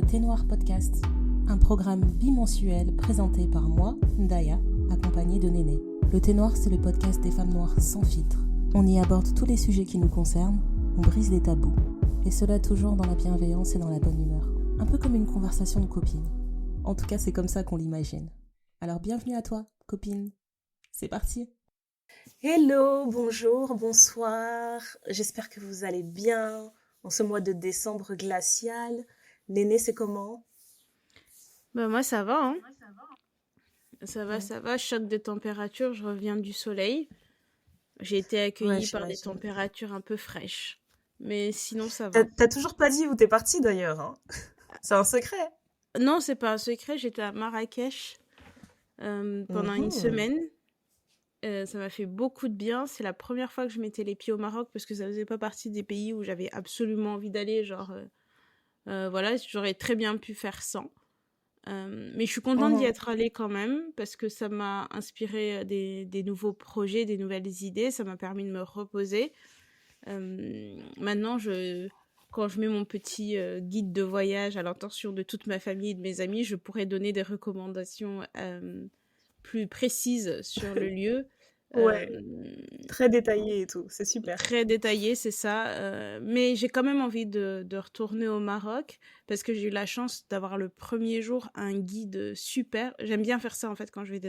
Thé Noir Podcast, un programme bimensuel présenté par moi, Ndaya, accompagnée de Néné. Le Thé Noir, c'est le podcast des femmes noires sans filtre. On y aborde tous les sujets qui nous concernent, on brise les tabous. Et cela toujours dans la bienveillance et dans la bonne humeur. Un peu comme une conversation de copines. En tout cas, c'est comme ça qu'on l'imagine. Alors bienvenue à toi, copine. C'est parti. Hello, bonjour, bonsoir. J'espère que vous allez bien en ce mois de décembre glacial. Néné, c'est comment? Bah moi ça va, hein. Ça va, choc de température, je reviens du soleil. J'ai été accueillie par des températures un peu fraîches. Mais sinon ça va. T'as toujours pas dit où t'es partie d'ailleurs, hein? C'est un secret? Non, c'est pas un secret, j'étais à Marrakech pendant une semaine. Ça m'a fait beaucoup de bien. C'est la première fois que je mettais les pieds au Maroc parce que ça faisait pas partie des pays où j'avais absolument envie d'aller. Voilà, j'aurais très bien pu faire sans. Mais je suis contente d'y être allée quand même parce que ça m'a inspiré des nouveaux projets, des nouvelles idées. Ça m'a permis de me reposer. Maintenant, quand je mets mon petit guide de voyage à l'intention de toute ma famille et de mes amis, je pourrais donner des recommandations plus précises sur le lieu. Ouais, très détaillé et tout, c'est super. Très détaillé, c'est ça. Mais j'ai quand même envie de retourner au Maroc parce que j'ai eu la chance d'avoir le premier jour un guide super. J'aime bien faire ça en fait quand je vais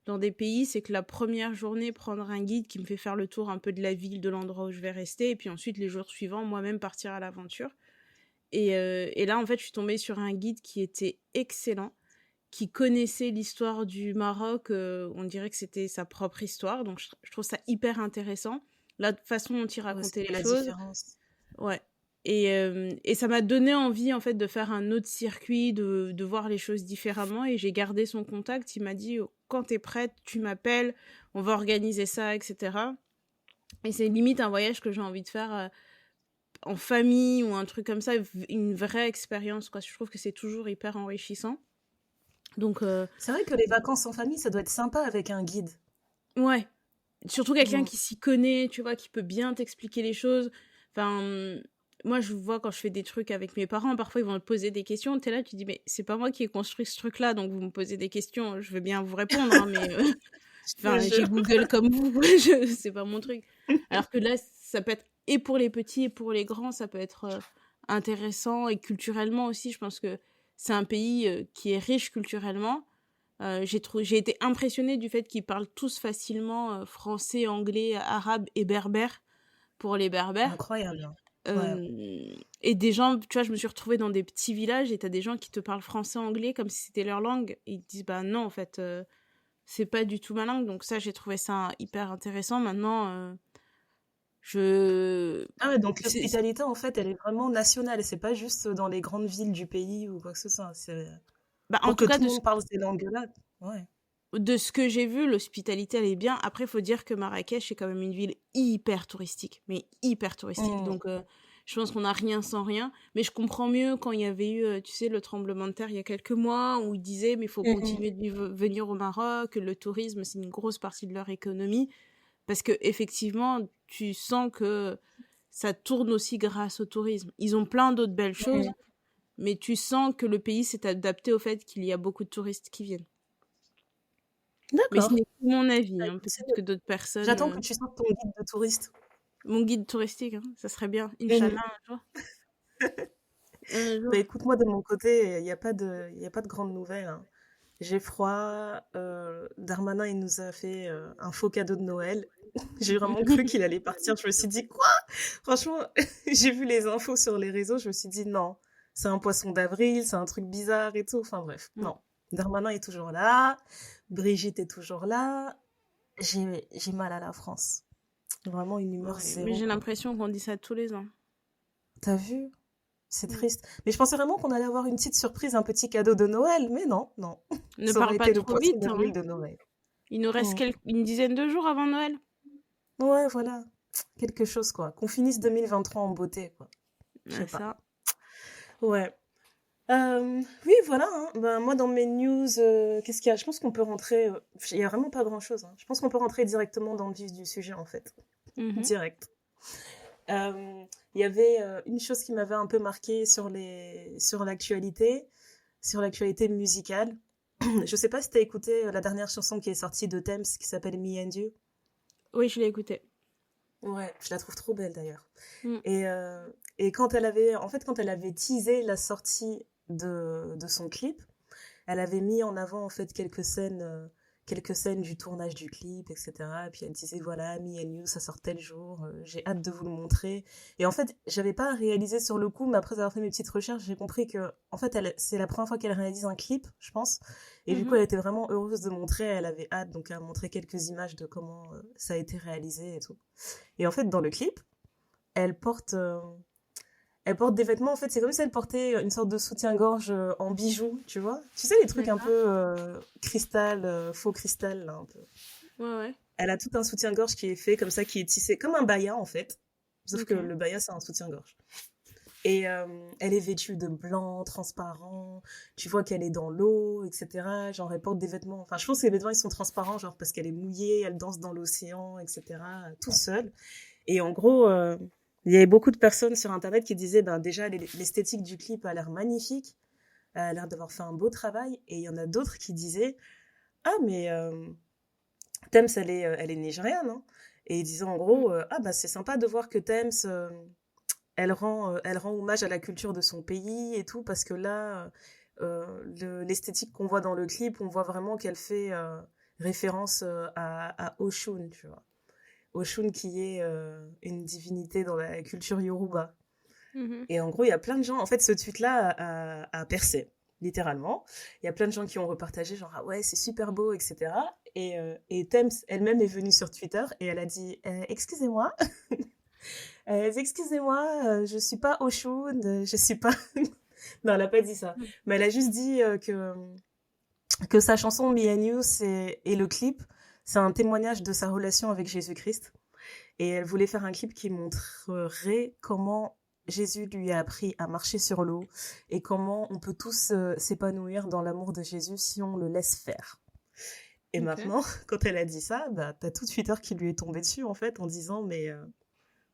dans des pays, c'est que la première journée, prendre un guide qui me fait faire le tour un peu de la ville, de l'endroit où je vais rester, et puis ensuite les jours suivants, moi-même partir à l'aventure. Et là, en fait, je suis tombée sur un guide qui était excellent, qui connaissait l'histoire du Maroc, on dirait que c'était sa propre histoire, donc je trouve ça hyper intéressant, la façon dont il racontait les choses. Différence. Ouais. Et ça m'a donné envie, en fait, de faire un autre circuit, de voir les choses différemment, et j'ai gardé son contact. Il m'a dit, quand t'es prête, tu m'appelles, on va organiser ça, etc. Et c'est limite un voyage que j'ai envie de faire en famille ou un truc comme ça, une vraie expérience, quoi. Je trouve que c'est toujours hyper enrichissant. Donc, c'est vrai que les vacances en famille, ça doit être sympa avec un guide. Ouais. Surtout quelqu'un qui s'y connaît, tu vois, qui peut bien t'expliquer les choses. Enfin, moi, je vois quand je fais des trucs avec mes parents, parfois ils vont te poser des questions. T'es là, tu dis, mais c'est pas moi qui ai construit ce truc-là, donc vous me posez des questions, je veux bien vous répondre, hein, mais j'ai Google comme vous, c'est pas mon truc. Alors que là, ça peut être, et pour les petits et pour les grands, ça peut être intéressant, et culturellement aussi, je pense que c'est un pays qui est riche culturellement. J'ai été impressionnée du fait qu'ils parlent tous facilement français, anglais, arabe et berbère pour les berbères. Incroyable. Et des gens, tu vois, je me suis retrouvée dans des petits villages et t'as des gens qui te parlent français, anglais comme si c'était leur langue. Et ils te disent, bah non, en fait, c'est pas du tout ma langue. Donc ça, j'ai trouvé ça hyper intéressant. Maintenant, Ah ouais, donc l'hospitalité, en fait, elle est vraiment nationale. C'est pas juste dans les grandes villes du pays ou quoi que ce soit. C'est... Bah, pour en que tout cas, tout le monde parle ces langues-là. Ouais. De ce que j'ai vu, l'hospitalité, elle est bien. Après, il faut dire que Marrakech est quand même une ville hyper touristique. Mais hyper touristique. Donc, je pense qu'on n'a rien sans rien. Mais je comprends mieux quand il y avait eu, tu sais, le tremblement de terre il y a quelques mois, où ils disaient, mais il faut continuer de venir au Maroc, le tourisme, c'est une grosse partie de leur économie. Parce que effectivement, tu sens que ça tourne aussi grâce au tourisme. Ils ont plein d'autres belles choses, mais tu sens que le pays s'est adapté au fait qu'il y a beaucoup de touristes qui viennent. D'accord. Mais ce n'est que mon avis, hein. Peut-être que d'autres personnes... J'attends que tu sortes ton guide de touriste. Mon guide touristique, hein. Ça serait bien. Inch'Allah, un jour. Bah, écoute, moi, de mon côté, il n'y a pas de grandes nouvelles, hein. J'ai froid. Darmanin, il nous a fait un faux cadeau de Noël. J'ai vraiment cru qu'il allait partir. Je me suis dit, quoi? Franchement, j'ai vu les infos sur les réseaux. Je me suis dit, non, c'est un poisson d'avril, c'est un truc bizarre et tout. Enfin bref, non. Darmanin est toujours là. Brigitte est toujours là. J'ai mal à la France. Vraiment une humeur zéro. Mais j'ai l'impression qu'on dit ça tous les ans. T'as vu? C'est triste. Mais je pensais vraiment qu'on allait avoir une petite surprise, un petit cadeau de Noël. Mais non. Ne parle pas trop vite. De Noël. Il nous reste une dizaine de jours avant Noël. Ouais, voilà. Quelque chose, quoi. Qu'on finisse 2023 en beauté, quoi. Je sais pas. Ça. Ouais. Oui, voilà. Hein. Ben, moi, dans mes news, qu'est-ce qu'il y a? Je pense qu'on peut rentrer... Il y a vraiment pas grand-chose. Hein. Je pense qu'on peut rentrer directement dans le vif du sujet, en fait. Direct. il y avait une chose qui m'avait un peu marquée sur l'actualité musicale. Je sais pas si t'as écouté la dernière chanson qui est sortie de Thames qui s'appelle Me and You. Oui, je l'ai écouté. Ouais, je la trouve trop belle d'ailleurs. Mm. Et quand quand elle avait teasé la sortie de son clip, elle avait mis en avant en fait quelques scènes du tournage du clip, etc. Et puis elle disait voilà, Me and You, ça sort tel jour, j'ai hâte de vous le montrer. Et en fait, j'avais pas réalisé sur le coup, mais après avoir fait mes petites recherches, j'ai compris que en fait, c'est la première fois qu'elle réalise un clip, je pense. Et du coup, elle était vraiment heureuse de montrer, elle avait hâte, donc elle a montré quelques images de comment ça a été réalisé et tout. Et en fait, dans le clip, elle porte elle porte des vêtements, en fait, c'est comme si elle portait une sorte de soutien-gorge en bijoux, tu vois. Tu sais, les trucs un peu cristal, faux cristal, là, un peu. Ouais. Elle a tout un soutien-gorge qui est fait comme ça, qui est tissé comme un baya, en fait. Sauf que Ok. le baya, c'est un soutien-gorge. Et elle est vêtue de blanc, transparent. Tu vois qu'elle est dans l'eau, etc. Genre, elle porte des vêtements... Enfin, je pense que les vêtements, ils sont transparents, genre, parce qu'elle est mouillée, elle danse dans l'océan, etc. Tout seule. Et en gros... il y avait beaucoup de personnes sur Internet qui disaient, ben déjà, l'esthétique du clip a l'air magnifique, elle a l'air d'avoir fait un beau travail. Et il y en a d'autres qui disaient, ah, mais Thames, elle est nigériane. Hein. Et ils disaient en gros, ah, bah c'est sympa de voir que Thames, elle rend hommage à la culture de son pays et tout, parce que là, l'esthétique qu'on voit dans le clip, on voit vraiment qu'elle fait référence à Oshun, tu vois. Oshun qui est une divinité dans la culture Yoruba. Mhm. Et en gros, il y a plein de gens... En fait, ce tweet-là a percé, littéralement. Il y a plein de gens qui ont repartagé, genre, ah ouais, c'est super beau, etc. Et Thames elle-même est venue sur Twitter et elle a dit excusez-moi, excusez-moi, je suis pas Oshun, je suis pas... non, elle a pas dit ça. Mais elle a juste dit que sa chanson Me and You et le clip, c'est un témoignage de sa relation avec Jésus-Christ. Et elle voulait faire un clip qui montrerait comment Jésus lui a appris à marcher sur l'eau et comment on peut tous s'épanouir dans l'amour de Jésus si on le laisse faire. Et Ok. maintenant, quand elle a dit ça, bah, t'as tout Twitter qui lui est tombé dessus, en fait, en disant, mais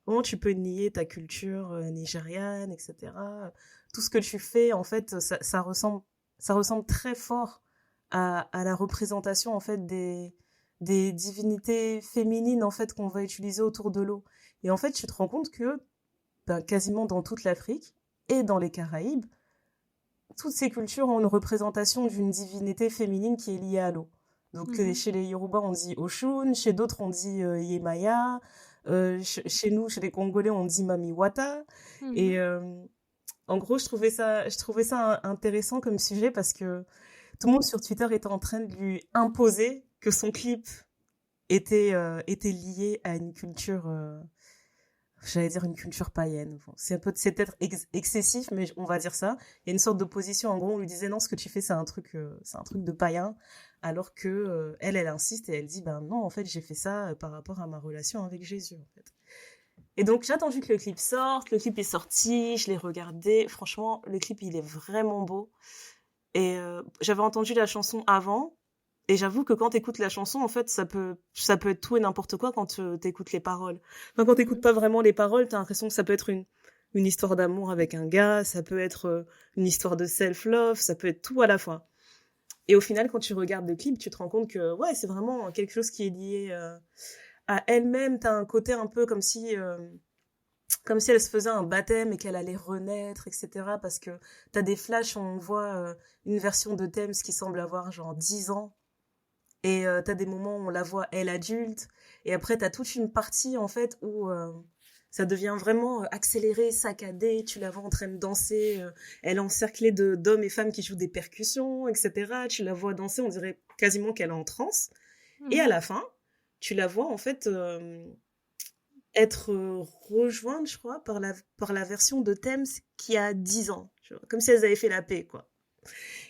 comment tu peux nier ta culture nigériane, etc. Tout ce que tu fais, en fait, ça ressemble très fort à la représentation, en fait, des divinités féminines, en fait, qu'on va utiliser autour de l'eau. Et en fait, tu te rends compte que ben, quasiment dans toute l'Afrique et dans les Caraïbes, toutes ces cultures ont une représentation d'une divinité féminine qui est liée à l'eau. Donc chez les Yoruba, on dit Oshun, chez d'autres, on dit Yemaya, chez nous, chez les Congolais, on dit Mamiwata. Et en gros, je trouvais ça intéressant comme sujet parce que tout le monde sur Twitter était en train de lui imposer que son clip était lié à une culture... j'allais dire une culture païenne. Bon, c'est peut-être excessif, mais on va dire ça. Il y a une sorte d'opposition. En gros, on lui disait non, ce que tu fais, c'est un truc de païen, alors que elle insiste et elle dit ben non, en fait, j'ai fait ça par rapport à ma relation avec Jésus, en fait. Et donc j'ai attendu que le clip sorte. Le clip est sorti, je l'ai regardé. Franchement, le clip il est vraiment beau. Et j'avais entendu la chanson avant. Et j'avoue que quand t'écoutes la chanson, en fait, ça peut être tout et n'importe quoi quand t'écoutes les paroles. Enfin, quand t'écoutes pas vraiment les paroles, t'as l'impression que ça peut être une histoire d'amour avec un gars, ça peut être une histoire de self-love, ça peut être tout à la fois. Et au final, quand tu regardes le clip, tu te rends compte que, ouais, c'est vraiment quelque chose qui est lié à elle-même. T'as un côté un peu comme si elle se faisait un baptême et qu'elle allait renaître, etc. Parce que t'as des flashs où on voit une version de Thames qui semble avoir genre 10 ans. Et t'as des moments où on la voit, elle, adulte. Et après, t'as toute une partie, en fait, où ça devient vraiment accéléré, saccadé. Tu la vois en train de danser. Elle est encerclée d'hommes et femmes qui jouent des percussions, etc. Tu la vois danser, on dirait quasiment qu'elle est en transe. Et à la fin, tu la vois, en fait, être rejointe, je crois, par la version de Thames qui a 10 ans. Tu vois, comme si elles avaient fait la paix, quoi.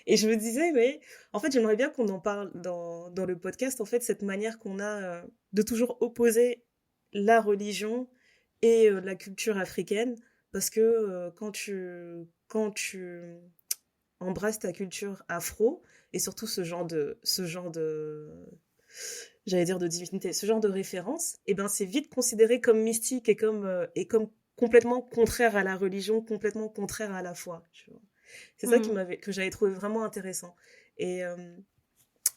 Et je me disais, mais en fait, j'aimerais bien qu'on en parle dans le podcast, en fait, cette manière qu'on a de toujours opposer la religion et la culture africaine, parce que quand tu embrasses ta culture afro, et surtout j'allais dire de divinité, ce genre de référence, et ben c'est vite considéré comme mystique et comme complètement contraire à la religion, complètement contraire à la foi, tu vois. C'est ça que j'avais trouvé vraiment intéressant. Et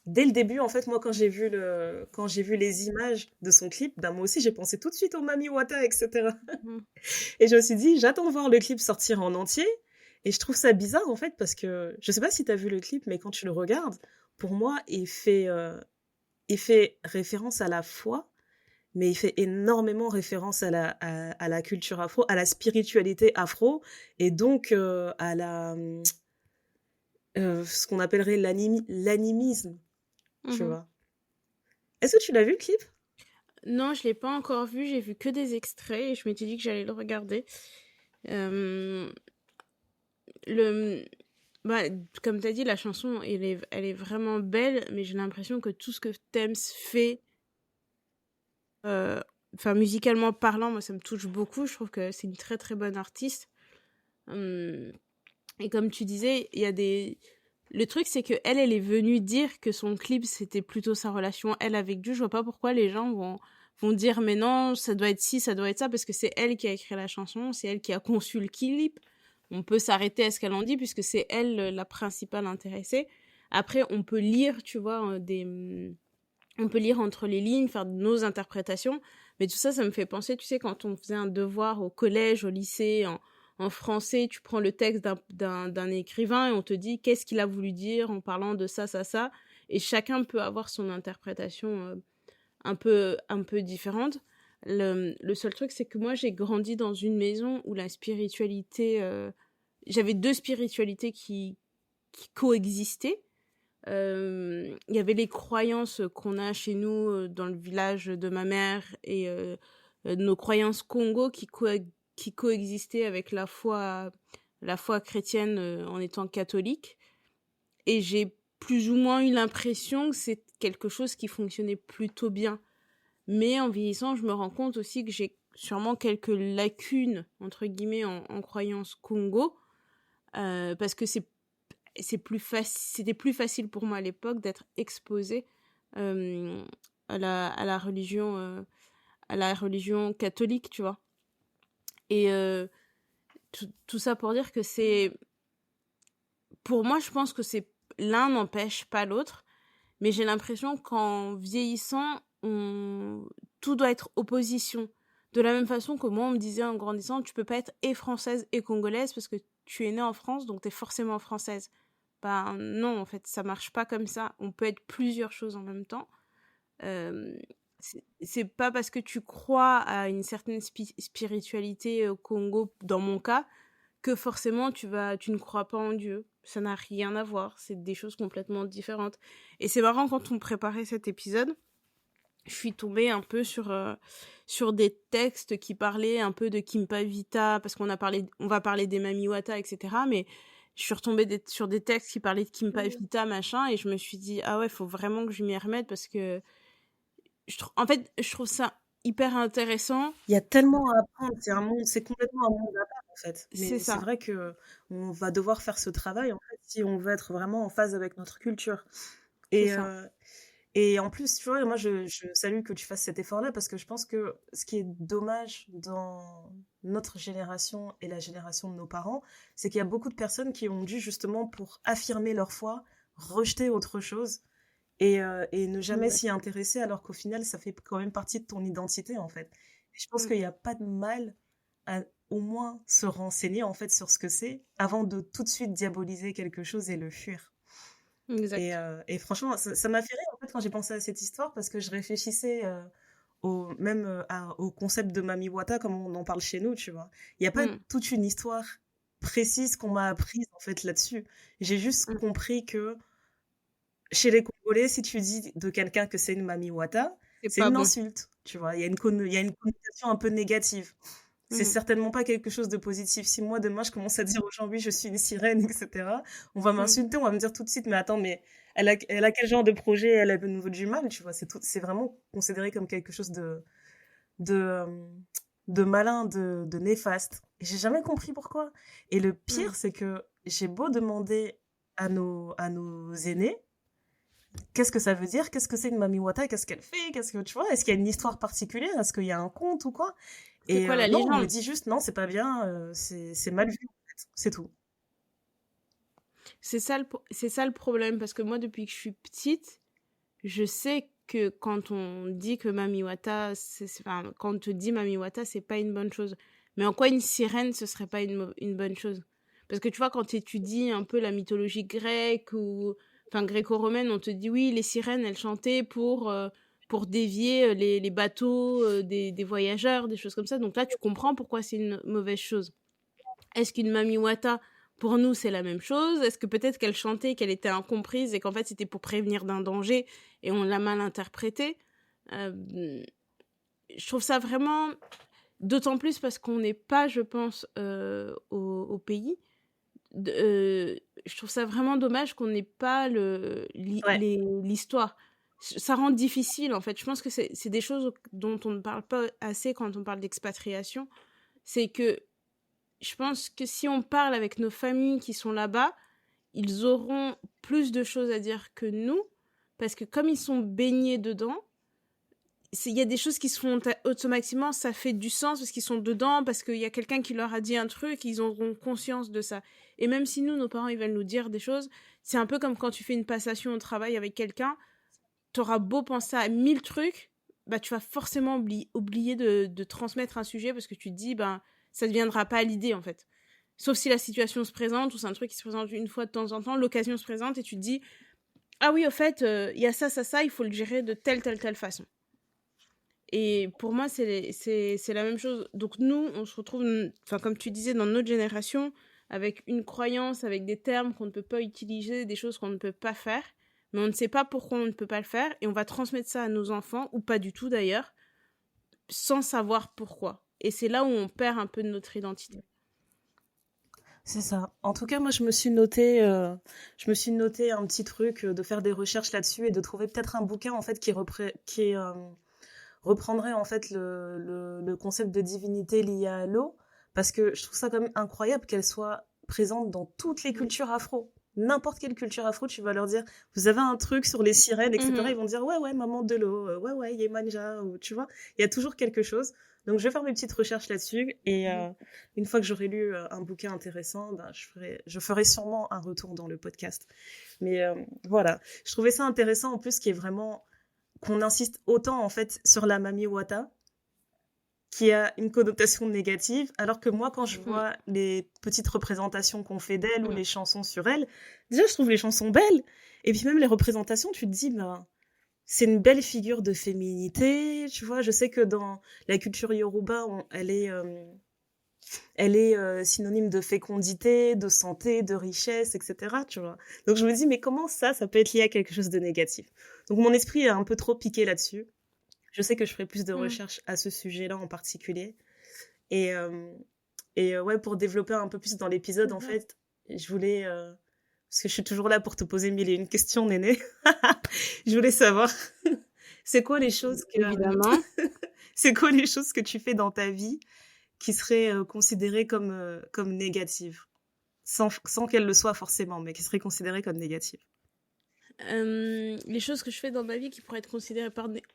dès le début, en fait, moi, quand j'ai vu les images de son clip, bah, moi aussi, j'ai pensé tout de suite au Mami Wata, etc. Et je me suis dit, j'attends de voir le clip sortir en entier. Et je trouve ça bizarre, en fait, parce que je sais pas si t'as vu le clip, mais quand tu le regardes, pour moi, il fait référence à la foi, mais il fait énormément référence à la culture afro, à la spiritualité afro, et donc à ce qu'on appellerait l'animisme, tu vois. Est-ce que tu l'as vu, le clip? Non, je l'ai pas encore vu, j'ai vu que des extraits et je m'étais dit que j'allais le regarder. Bah, comme tu as dit, la chanson, elle est vraiment belle, mais j'ai l'impression que tout ce que Tems fait, musicalement parlant, moi, ça me touche beaucoup. Je trouve que c'est une très, très bonne artiste. Et comme tu disais, il y a des... Le truc, c'est que elle est venue dire que son clip, c'était plutôt sa relation, elle, avec Dieu. Je vois pas pourquoi les gens vont dire, mais non, ça doit être ci, ça doit être ça, parce que c'est elle qui a écrit la chanson, c'est elle qui a conçu le clip. On peut s'arrêter à ce qu'elle en dit, puisque c'est elle la principale intéressée. Après, on peut lire, tu vois, on peut lire entre les lignes, faire nos interprétations, mais tout ça, ça me fait penser, tu sais, quand on faisait un devoir au collège, au lycée, en français, tu prends le texte d'un écrivain et on te dit qu'est-ce qu'il a voulu dire en parlant de ça, ça, ça. Et chacun peut avoir son interprétation un peu différente. Le seul truc, c'est que moi, j'ai grandi dans une maison où la spiritualité... j'avais deux spiritualités qui coexistaient. Il y avait les croyances qu'on a chez nous dans le village de ma mère et nos croyances Congo qui coexistaient avec la foi chrétienne en étant catholique. Et j'ai plus ou moins eu l'impression que c'est quelque chose qui fonctionnait plutôt bien. Mais en vieillissant, je me rends compte aussi que j'ai sûrement quelques lacunes, entre guillemets, en croyance Congo, parce que c'était plus facile pour moi à l'époque d'être exposée à la religion catholique, tu vois. Et tout ça pour dire que c'est... Pour moi, je pense que l'un n'empêche pas l'autre, mais j'ai l'impression qu'en vieillissant, tout doit être opposition. De la même façon que moi, on me disait en grandissant, tu peux pas être et française et congolaise parce que tu es née en France, donc t'es forcément française. Ben non, en fait, ça marche pas comme ça. On peut être plusieurs choses en même temps. C'est pas parce que tu crois à une certaine spiritualité au Congo, dans mon cas, que forcément tu ne crois pas en Dieu. Ça n'a rien à voir. C'est des choses complètement différentes. Et c'est marrant, quand on préparait cet épisode, je suis tombée un peu sur des textes qui parlaient un peu de Kimpa Vita, parce on va parler des Mami Wata, etc. Mais je suis retombée sur des textes qui parlaient de Kimpa Vita, machin, et je me suis dit, ah ouais, faut vraiment que je m'y remette, parce que en fait, je trouve ça hyper intéressant. Il y a tellement à apprendre, c'est complètement un monde à part, en fait. C'est Mais ça. c'est vrai que on va devoir faire ce travail, en fait, si on veut être vraiment en phase avec notre culture. C'est Et, ça. et en plus, tu vois, moi, je salue que tu fasses cet effort-là parce que je pense que ce qui est dommage dans notre génération et la génération de nos parents, c'est qu'il y a beaucoup de personnes qui ont dû, justement, pour affirmer leur foi, rejeter autre chose et ne jamais s'y intéresser, alors qu'au final, ça fait quand même partie de ton identité, en fait. Et je pense qu'il n'y a pas de mal à au moins se renseigner, en fait, sur ce que c'est avant de tout de suite diaboliser quelque chose et le fuir. Exact. Et franchement, ça m'a fait rire en fait quand j'ai pensé à cette histoire parce que je réfléchissais au concept de Mami Wata comme on en parle chez nous, tu vois. Il n'y a pas toute une histoire précise qu'on m'a apprise en fait là-dessus. J'ai juste compris que chez les Congolais, si tu dis de quelqu'un que c'est une Mami Wata, c'est une insulte, tu vois. Il y a une connotation un peu négative. C'est certainement pas quelque chose de positif. Si moi, demain, je commence à dire aux gens, oui, je suis une sirène, etc., on va m'insulter, on va me dire tout de suite, mais attends, mais elle a quel genre de projet, elle a de nouveau du mal, tu vois. C'est vraiment considéré comme quelque chose de, de malin, de néfaste. Et j'ai jamais compris pourquoi. Et le pire, c'est que j'ai beau demander à nos aînés, qu'est-ce que ça veut dire? Qu'est-ce que c'est une Mami Wata? Qu'est-ce qu'elle fait? Tu vois? Est-ce qu'il y a une histoire particulière? Est-ce qu'il y a un conte ou quoi? C'est Et quoi la non, on me légende? dit juste non, c'est pas bien, c'est mal vu, en fait. C'est tout. C'est ça le problème, parce que moi, depuis que je suis petite, je sais que quand on dit que Mami Wata, enfin, quand on te dit Mami Wata, c'est pas une bonne chose. Mais en quoi une sirène, ce serait pas une bonne chose? Parce que tu vois, quand tu étudies un peu la mythologie grecque ou enfin gréco-romaine, on te dit oui, les sirènes, elles chantaient pour dévier les bateaux des voyageurs, des choses comme ça. Donc là, tu comprends pourquoi c'est une mauvaise chose. Est-ce qu'une Mami Wata, pour nous, c'est la même chose? Est-ce que peut-être qu'elle chantait, qu'elle était incomprise et qu'en fait, c'était pour prévenir d'un danger et on l'a mal interprété? Je trouve ça vraiment... D'autant plus parce qu'on n'est pas, je pense, au pays. Je trouve ça vraiment dommage qu'on n'ait pas Ouais, l'histoire. Ça rend difficile, en fait. Je pense que c'est des choses dont on ne parle pas assez quand on parle d'expatriation. C'est que je pense que si on parle avec nos familles qui sont là-bas, ils auront plus de choses à dire que nous, parce que comme ils sont baignés dedans, il y a des choses qui se font automatiquement, ça fait du sens parce qu'ils sont dedans, parce qu'il y a quelqu'un qui leur a dit un truc, ils auront conscience de ça. Et même si nous, nos parents, ils veulent nous dire des choses, c'est un peu comme quand tu fais une passation au travail avec quelqu'un, t'auras beau penser à 1000 trucs, bah tu vas forcément oublier de transmettre un sujet parce que tu te dis, ben, ça ne viendra pas à l'idée en fait. Sauf si la situation se présente ou c'est un truc qui se présente une fois de temps en temps, l'occasion se présente et tu te dis, ah oui, au fait, il y a ça, il faut le gérer de telle façon. Et pour moi, c'est la même chose. Donc nous, on se retrouve, enfin comme tu disais, dans notre génération, avec une croyance, avec des termes qu'on ne peut pas utiliser, des choses qu'on ne peut pas faire, mais on ne sait pas pourquoi on ne peut pas le faire, et on va transmettre ça à nos enfants, ou pas du tout d'ailleurs, sans savoir pourquoi. Et c'est là où on perd un peu de notre identité. c'est ça. En tout cas, moi, je me suis noté un petit truc de faire des recherches là-dessus et de trouver peut-être un bouquin en fait qui reprendrait en fait le concept de divinité lié à l'eau, parce que je trouve ça quand même incroyable qu'elle soit présente dans toutes les cultures afro. N'importe quelle culture afro, tu vas leur dire, vous avez un truc sur les sirènes, etc. Ils vont dire, ouais, ouais, maman de l'eau, ouais, ouais, Yemanja, ou tu vois, il y a toujours quelque chose. Donc je vais faire mes petites recherches là-dessus, et une fois que j'aurai lu un bouquin intéressant, ben, je ferai sûrement un retour dans le podcast. Mais voilà, je trouvais ça intéressant en plus, qui est vraiment qu'on insiste autant en fait sur la Mami Wata, qui a une connotation négative, alors que moi, quand je vois les petites représentations qu'on fait d'elle ou les chansons sur elle, déjà, je trouve les chansons belles. Et puis même les représentations, tu te dis, ben, c'est une belle figure de féminité, tu vois. Je sais que dans la culture yoruba, elle est synonyme de fécondité, de santé, de richesse, etc., tu vois. Donc je me dis, mais comment ça peut être lié à quelque chose de négatif? Donc mon esprit est un peu trop piqué là-dessus. Je sais que je ferai plus de recherches à ce sujet-là en particulier. Et, ouais, pour développer un peu plus dans l'épisode, en fait, je voulais... parce que je suis toujours là pour te poser mille et une questions, Néné. Je voulais savoir, c'est quoi les choses Évidemment. c'est quoi les choses que tu fais dans ta vie qui seraient considérées comme négatives, sans qu'elles le soient forcément, mais qui seraient considérées comme négatives. Les choses que je fais dans ma vie qui pourraient être considérées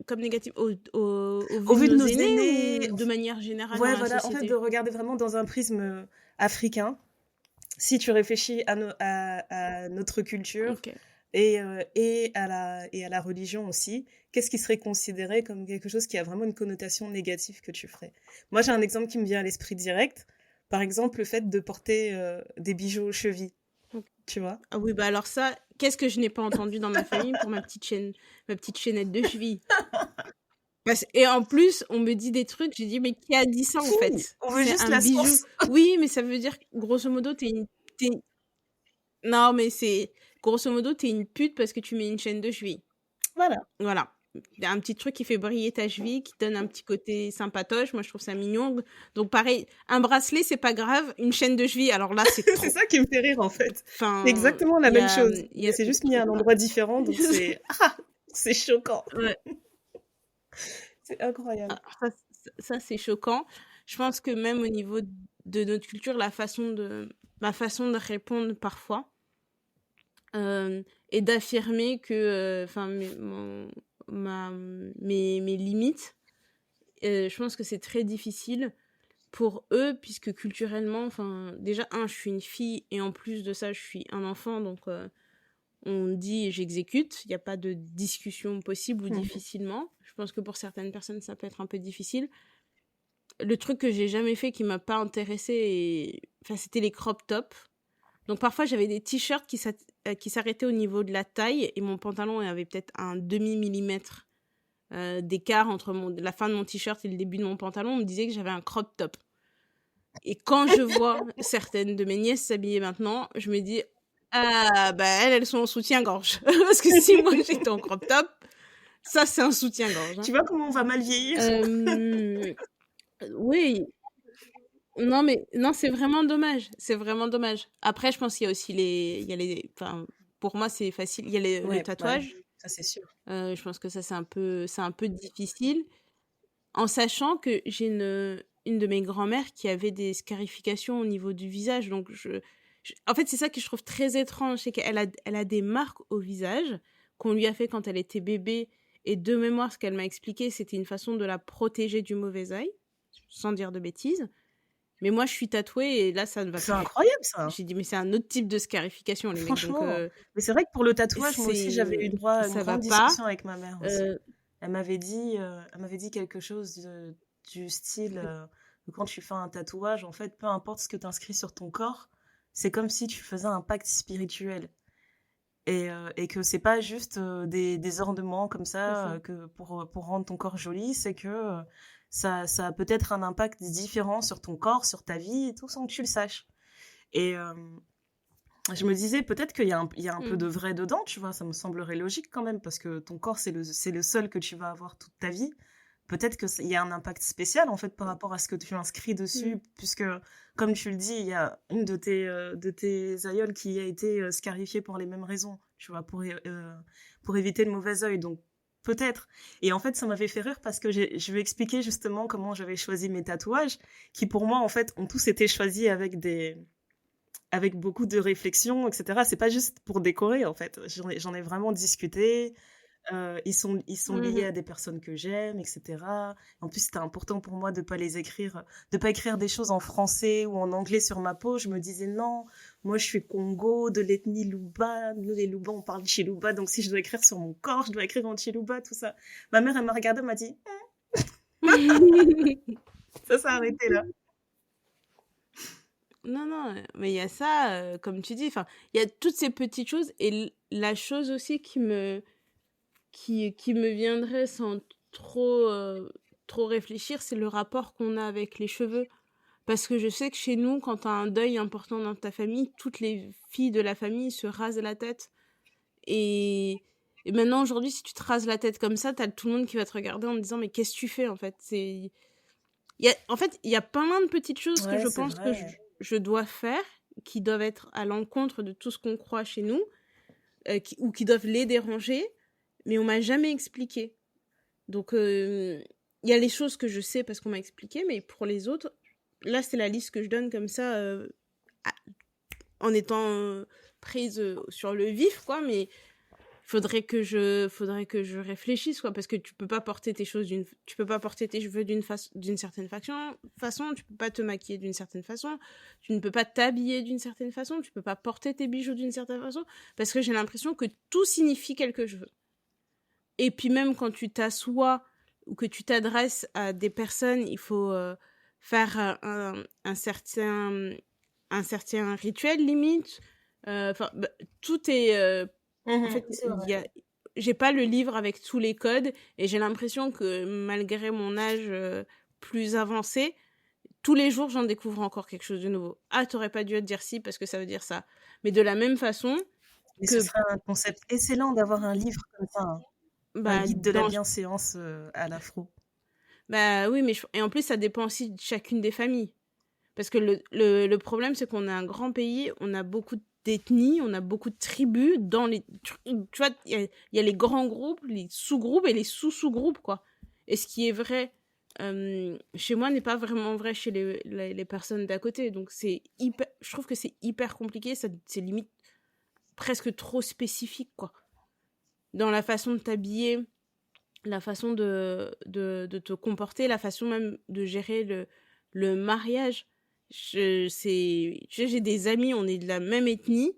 comme négatives au Au vu de nos nos aînés aînés, ou de manière générale ouais, dans la voilà, en fait, société. de regarder vraiment dans un prisme africain, si tu réfléchis à notre culture Ok. et à la religion aussi, qu'est-ce qui serait considéré comme quelque chose qui a vraiment une connotation négative que tu ferais? Moi, j'ai un exemple qui me vient à l'esprit direct. Par exemple, le fait de porter des bijoux aux chevilles, tu vois? Ah oui, bah alors ça, qu'est-ce que je n'ai pas entendu dans ma famille pour ma petite chaînette de cheville? Et en plus, on me dit des trucs, j'ai dit, mais qui a dit ça en Qui? fait? On veut C'est juste un la bijou. source. Oui, mais ça veut dire, grosso modo, Non, mais grosso modo, t'es une pute parce que tu mets une chaîne de cheville. Voilà. Voilà. Un petit truc qui fait briller ta cheville, qui donne un petit côté sympatoche. Moi, je trouve ça mignon. Donc, pareil, un bracelet, c'est pas grave. Une chaîne de cheville, alors là, c'est C'est trop. ça qui me fait rire, en fait. C'est Enfin, exactement la il y même a, chose. Mais c'est juste mis à un endroit différent, donc c'est choquant. Ouais. C'est incroyable. Alors ça, c'est choquant. Je pense que même au niveau de notre culture, ma façon de répondre parfois, et d'affirmer que, enfin, mes limites, je pense que c'est très difficile pour eux, puisque culturellement, enfin, déjà, je suis une fille, et en plus de ça, je suis un enfant, donc on dit et j'exécute. Il n'y a pas de discussion possible ou difficilement. Je pense que pour certaines personnes, ça peut être un peu difficile. Le truc que j'ai jamais fait qui m'a pas intéressée, enfin, c'était les crop tops. Donc parfois, j'avais des t-shirts qui s'arrêtaient au niveau de la taille, et mon pantalon avait peut-être un demi-millimètre d'écart entre la fin de mon t-shirt et le début de mon pantalon. On me disait que j'avais un crop top. Et quand je vois certaines de mes nièces s'habiller maintenant, je me dis, ah, bah, elles sont en soutien-gorge. Parce que si moi j'étais en crop top, ça c'est un soutien-gorge. Tu vois comment on va mal vieillir? Oui. Non, c'est vraiment dommage. C'est vraiment dommage. Après, je pense qu'il y a aussi enfin, pour moi, c'est facile. Il y a le Ouais, tatouage. ça c'est sûr. Je pense que ça, c'est un peu difficile. En sachant que j'ai une de mes grand-mères qui avait des scarifications au niveau du visage. Donc, en fait, c'est ça que je trouve très étrange. C'est qu'elle a des marques au visage qu'on lui a fait quand elle était bébé. Et de mémoire, ce qu'elle m'a expliqué, c'était une façon de la protéger du mauvais œil, sans dire de bêtises. Mais moi, je suis tatouée et là, ça ne va C'est plus. incroyable, ça. J'ai dit, mais c'est un autre type de scarification, les mecs. Franchement, Donc, mais c'est vrai que pour le tatouage, moi aussi, j'avais eu droit à une ça va grande pas. discussion avec ma mère aussi. Elle m'avait dit quelque chose du style que quand tu fais un tatouage, en fait, peu importe ce que tu inscris sur ton corps, c'est comme si tu faisais un pacte spirituel. Et que c'est pas juste des ornements comme ça que pour rendre ton corps joli, c'est que ça a peut-être un impact différent sur ton corps, sur ta vie et tout sans que tu le saches. Et je me disais peut-être qu'il y a un peu de vrai dedans, tu vois, ça me semblerait logique quand même parce que ton corps c'est le seul que tu vas avoir toute ta vie. Peut-être qu'il y a un impact spécial en fait par rapport à ce que tu inscris dessus, puisque comme tu le dis, il y a une de tes aïeules qui a été scarifiée pour les mêmes raisons, tu vois, pour éviter le mauvais œil. Donc peut-être. Et en fait, ça m'avait fait rire parce que je vais expliquer justement comment j'avais choisi mes tatouages, qui pour moi en fait ont tous été choisis avec beaucoup de réflexion, etc. C'est pas juste pour décorer en fait. J'en ai vraiment discuté. Ils sont liés à des personnes que j'aime, etc. En plus, c'était important pour moi de pas écrire des choses en français ou en anglais sur ma peau. Je me disais non, moi je suis Congo, de l'ethnie Luba. Nous les Luba, on parle Chiluba, donc si je dois écrire sur mon corps, je dois écrire en Chiluba, tout ça. Ma mère, elle m'a regardée, elle m'a dit ça s'est arrêté là. Non, mais il y a ça, comme tu dis, enfin, il y a toutes ces petites choses, et la chose aussi qui me viendrait sans trop réfléchir, c'est le rapport qu'on a avec les cheveux. Parce que je sais que chez nous, quand tu as un deuil important dans ta famille, toutes les filles de la famille se rasent la tête. Et maintenant, aujourd'hui, si tu te rases la tête comme ça, t'as tout le monde qui va te regarder en te disant, mais qu'est-ce que tu fais, en fait? En fait, il y a plein de petites choses que je pense que je dois faire, qui doivent être à l'encontre de tout ce qu'on croit chez nous, ou qui doivent les déranger, mais on m'a jamais expliqué. Donc, il y a les choses que je sais parce qu'on m'a expliqué, mais pour les autres, là, c'est la liste que je donne comme ça, en étant prise sur le vif, quoi, mais faudrait que je réfléchisse, quoi, parce que tu peux pas porter tes cheveux d'une certaine façon, tu peux pas te maquiller d'une certaine façon, tu ne peux pas t'habiller d'une certaine façon, tu peux pas porter tes bijoux d'une certaine façon, parce que j'ai l'impression que tout signifie quelque chose. Et puis même quand tu t'assois ou que tu t'adresses à des personnes, il faut faire un certain rituel limite. Tout est en fait, j'ai pas le livre avec tous les codes, et j'ai l'impression que malgré mon âge plus avancé, tous les jours j'en découvre encore quelque chose de nouveau. Ah, t'aurais pas dû te dire ci parce que ça veut dire ça. Mais de la même façon Mais ce serait un concept excellent d'avoir un livre comme ça, hein. Un guide de la bienséance à l'afro. Bah oui, et en plus ça dépend aussi de chacune des familles. Parce que le problème, c'est qu'on a un grand pays, on a beaucoup d'ethnies, on a beaucoup de tribus. Tu vois, il y a les grands groupes, les sous-groupes et les sous-sous-groupes, quoi. Et ce qui est vrai chez moi n'est pas vraiment vrai chez les personnes d'à côté. Donc je trouve que c'est hyper compliqué, c'est limite presque trop spécifique, quoi. Dans la façon de t'habiller, la façon de te comporter, la façon même de gérer le mariage. J'ai des amis, on est de la même ethnie,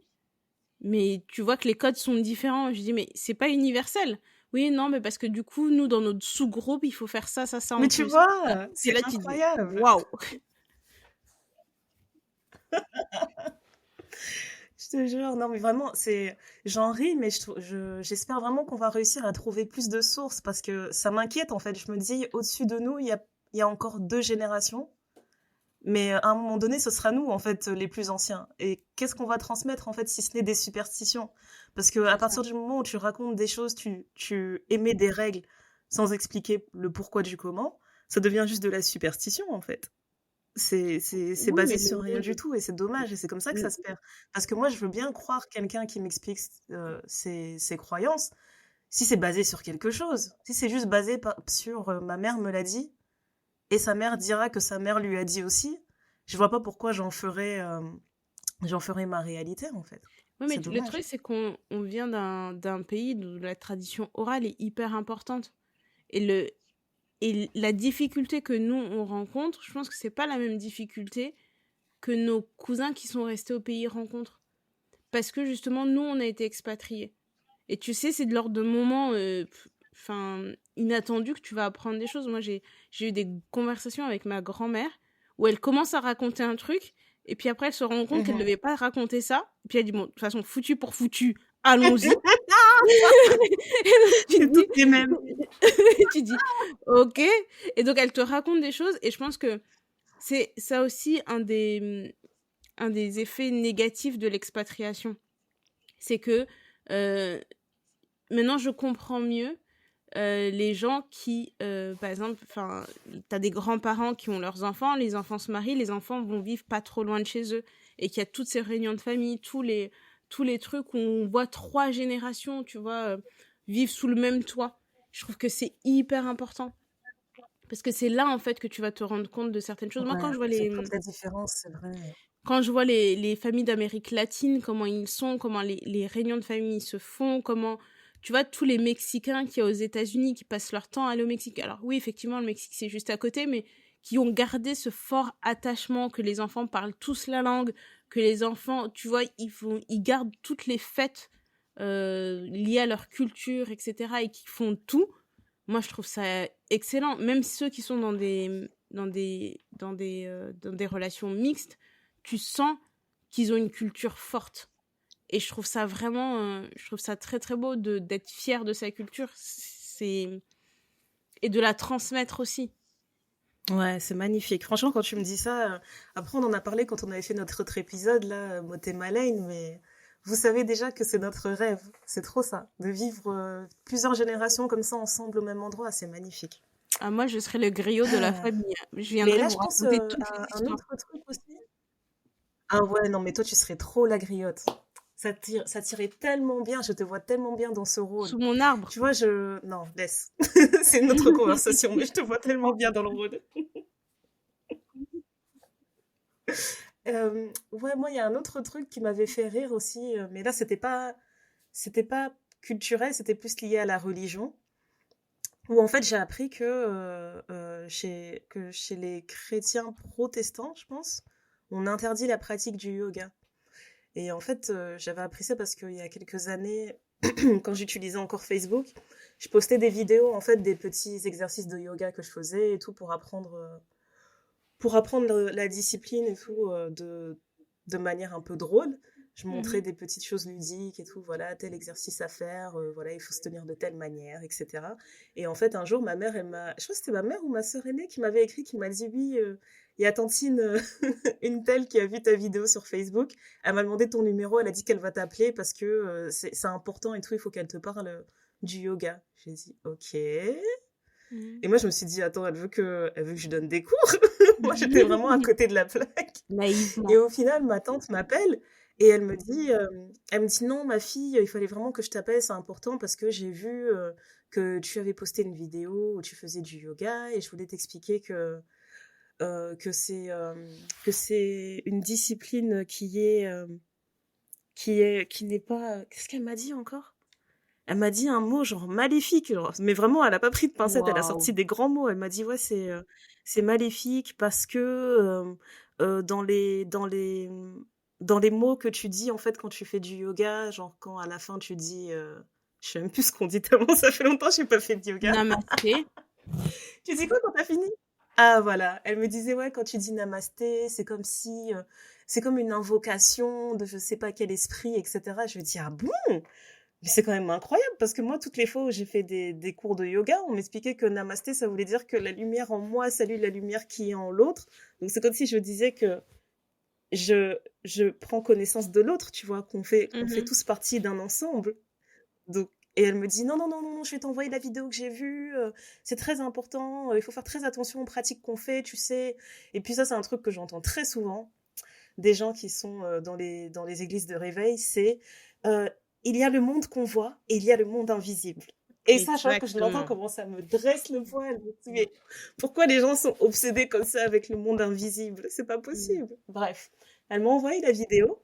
mais tu vois que les codes sont différents. Je dis, mais c'est pas universel. Oui, non, mais parce que du coup, nous, dans notre sous-groupe, il faut faire ça en Mais tu plus. vois, Et c'est là, tu te dis, incroyable. waouh! Je te jure, non, mais vraiment, j'en ris, mais j'espère vraiment qu'on va réussir à trouver plus de sources parce que ça m'inquiète, en fait. Je me dis, au-dessus de nous, il y a encore 2 générations. Mais à un moment donné, ce sera nous, en fait, les plus anciens. Et qu'est-ce qu'on va transmettre, en fait, si ce n'est des superstitions? Parce que à C'est ça. partir du moment où tu racontes des choses, tu émets des règles sans expliquer le pourquoi du comment, ça devient juste de la superstition, en fait. C'est Oui, basé mais sur rien du tout et c'est dommage et c'est comme ça que ça le- se perd. Parce que moi, je veux bien croire quelqu'un qui m'explique ses croyances si c'est basé sur quelque chose. Si c'est juste basé sur ma mère me l'a dit et sa mère dira que sa mère lui a dit aussi, je vois pas pourquoi j'en ferais ma réalité en fait. Oui, mais C'est le truc, dommage. c'est qu'on vient d'un pays où la tradition orale est hyper importante. Et, le, et la difficulté que nous, on rencontre, je pense que c'est pas la même difficulté que nos cousins qui sont restés au pays rencontrent. Parce que justement, nous, on a été expatriés. Et tu sais, c'est de l'ordre de moments inattendus que tu vas apprendre des choses. Moi, j'ai eu des conversations avec ma grand-mère où elle commence à raconter un truc, et puis après, elle se rend compte qu'elle ne Mhm. devait pas raconter ça. Et puis elle dit, bon, de toute façon, foutu pour foutu, allons-y. Et donc, tu te C'est toutes dis, les mêmes. tu dis, ok. Et donc, elle te raconte des choses, et je pense que c'est ça aussi un des effets négatifs de l'expatriation. C'est que euh, maintenant, je comprends mieux les gens qui, par exemple, t'as des grands-parents qui ont leurs enfants, les enfants se marient, les enfants vont vivre pas trop loin de chez eux, et qu'il y a toutes ces réunions de famille, tous les trucs où on voit 3 générations, tu vois, vivre sous le même toit. Je trouve que c'est hyper important. Parce que c'est là, en fait, que tu vas te rendre compte de certaines choses. Moi, Ouais, ça fait toute la différence, c'est vrai. quand je vois les familles d'Amérique latine, comment ils sont, comment les réunions de famille se font, comment, tu vois, tous les Mexicains qui y a aux États-Unis, qui passent leur temps à aller au Mexique. Alors oui, effectivement, le Mexique, c'est juste à côté, mais qui ont gardé ce fort attachement, que les enfants parlent tous la langue, que les enfants, tu vois, ils gardent toutes les fêtes liées à leur culture, etc., et qui font tout. Moi, je trouve ça excellent. Même ceux qui sont dans des relations mixtes, tu sens qu'ils ont une culture forte. Et je trouve ça vraiment, je trouve ça très très beau d'être fier de sa culture, et de la transmettre aussi. Ouais, c'est magnifique. Franchement, quand tu me dis ça, après on en a parlé quand on avait fait notre autre épisode, là, Motema Lane, mais vous savez déjà que c'est notre rêve. C'est trop ça, de vivre plusieurs générations comme ça ensemble au même endroit, c'est magnifique. Ah, moi, je serais le griot de la Ah. famille. Je Mais viendrais là, vous je pense raconter toutes les à un histoires. autre truc aussi. Ah ouais, non, mais toi, tu serais trop la griotte. Ça tirait tellement bien, je te vois tellement bien dans ce rôle. Sous mon arbre. Tu vois, Non, laisse. C'est une autre conversation, mais je te vois tellement bien dans le rôle. Ouais, moi, il y a un autre truc qui m'avait fait rire aussi, mais là, c'était pas culturel, c'était plus lié à la religion. Où en fait, j'ai appris que chez les chrétiens protestants, je pense, on interdit la pratique du yoga. Et en fait, j'avais appris ça parce qu'il y a quelques années, quand j'utilisais encore Facebook, je postais des vidéos, en fait, des petits exercices de yoga que je faisais et tout pour apprendre la discipline et tout de manière un peu drôle. Je montrais Mhm. des petites choses ludiques et tout, voilà, tel exercice à faire, voilà, il faut se tenir de telle manière, etc. Et en fait, un jour, ma mère, je crois que c'était ma mère ou ma sœur aînée qui m'avait écrit, qui m'a dit, oui, il y a Tantine, une telle qui a vu ta vidéo sur Facebook, elle m'a demandé ton numéro, elle a dit qu'elle va t'appeler parce que c'est important et tout, il faut qu'elle te parle du yoga. J'ai dit, ok. Mhm. Et moi, je me suis dit, attends, elle veut que je donne des cours. Moi, j'étais vraiment à côté de la plaque. Et Naïvement. au final, ma tante m'appelle et elle me dit non, ma fille, il fallait vraiment que je t'appelle, c'est important parce que j'ai vu que tu avais posté une vidéo où tu faisais du yoga et je voulais t'expliquer euh, que c'est euh, que c'est une discipline qui n'est pas. Qu'est-ce qu'elle m'a dit encore? Elle m'a dit un mot genre maléfique, genre, mais vraiment, elle a pas pris de pincettes, elle a Waouh. sorti des grands mots. Elle m'a dit, ouais, c'est maléfique parce que dans les mots que tu dis, en fait, quand tu fais du yoga, genre quand à la fin tu dis, je sais même plus ce qu'on dit tellement ça fait longtemps que j'ai pas fait de yoga. Namasté. Tu dis quoi quand t'as fini? Ah voilà, elle me disait ouais quand tu dis namasté, c'est comme si c'est comme une invocation de je sais pas quel esprit, etc. Je lui dis ah bon? Mais c'est quand même incroyable parce que moi toutes les fois où j'ai fait des cours de yoga, on m'expliquait que namasté ça voulait dire que la lumière en moi salue la lumière qui est en l'autre. Donc c'est comme si je disais que je prends connaissance de l'autre, tu vois, qu'on fait tous partie d'un ensemble. Donc, et elle me dit non, non, non, non, non, je vais t'envoyer la vidéo que j'ai vue, c'est très important, il faut faire très attention aux pratiques qu'on fait, tu sais. Et puis ça, c'est un truc que j'entends très souvent des gens qui sont dans les églises de réveil, c'est euh, il y a le monde qu'on voit et il y a le monde invisible. Et ça, chaque fois que je l'entends, Exactement. comment ça me dresse le poil. Je me dis, mais pourquoi les gens sont obsédés comme ça avec le monde invisible? C'est pas possible. Bref, elle m'a envoyé la vidéo.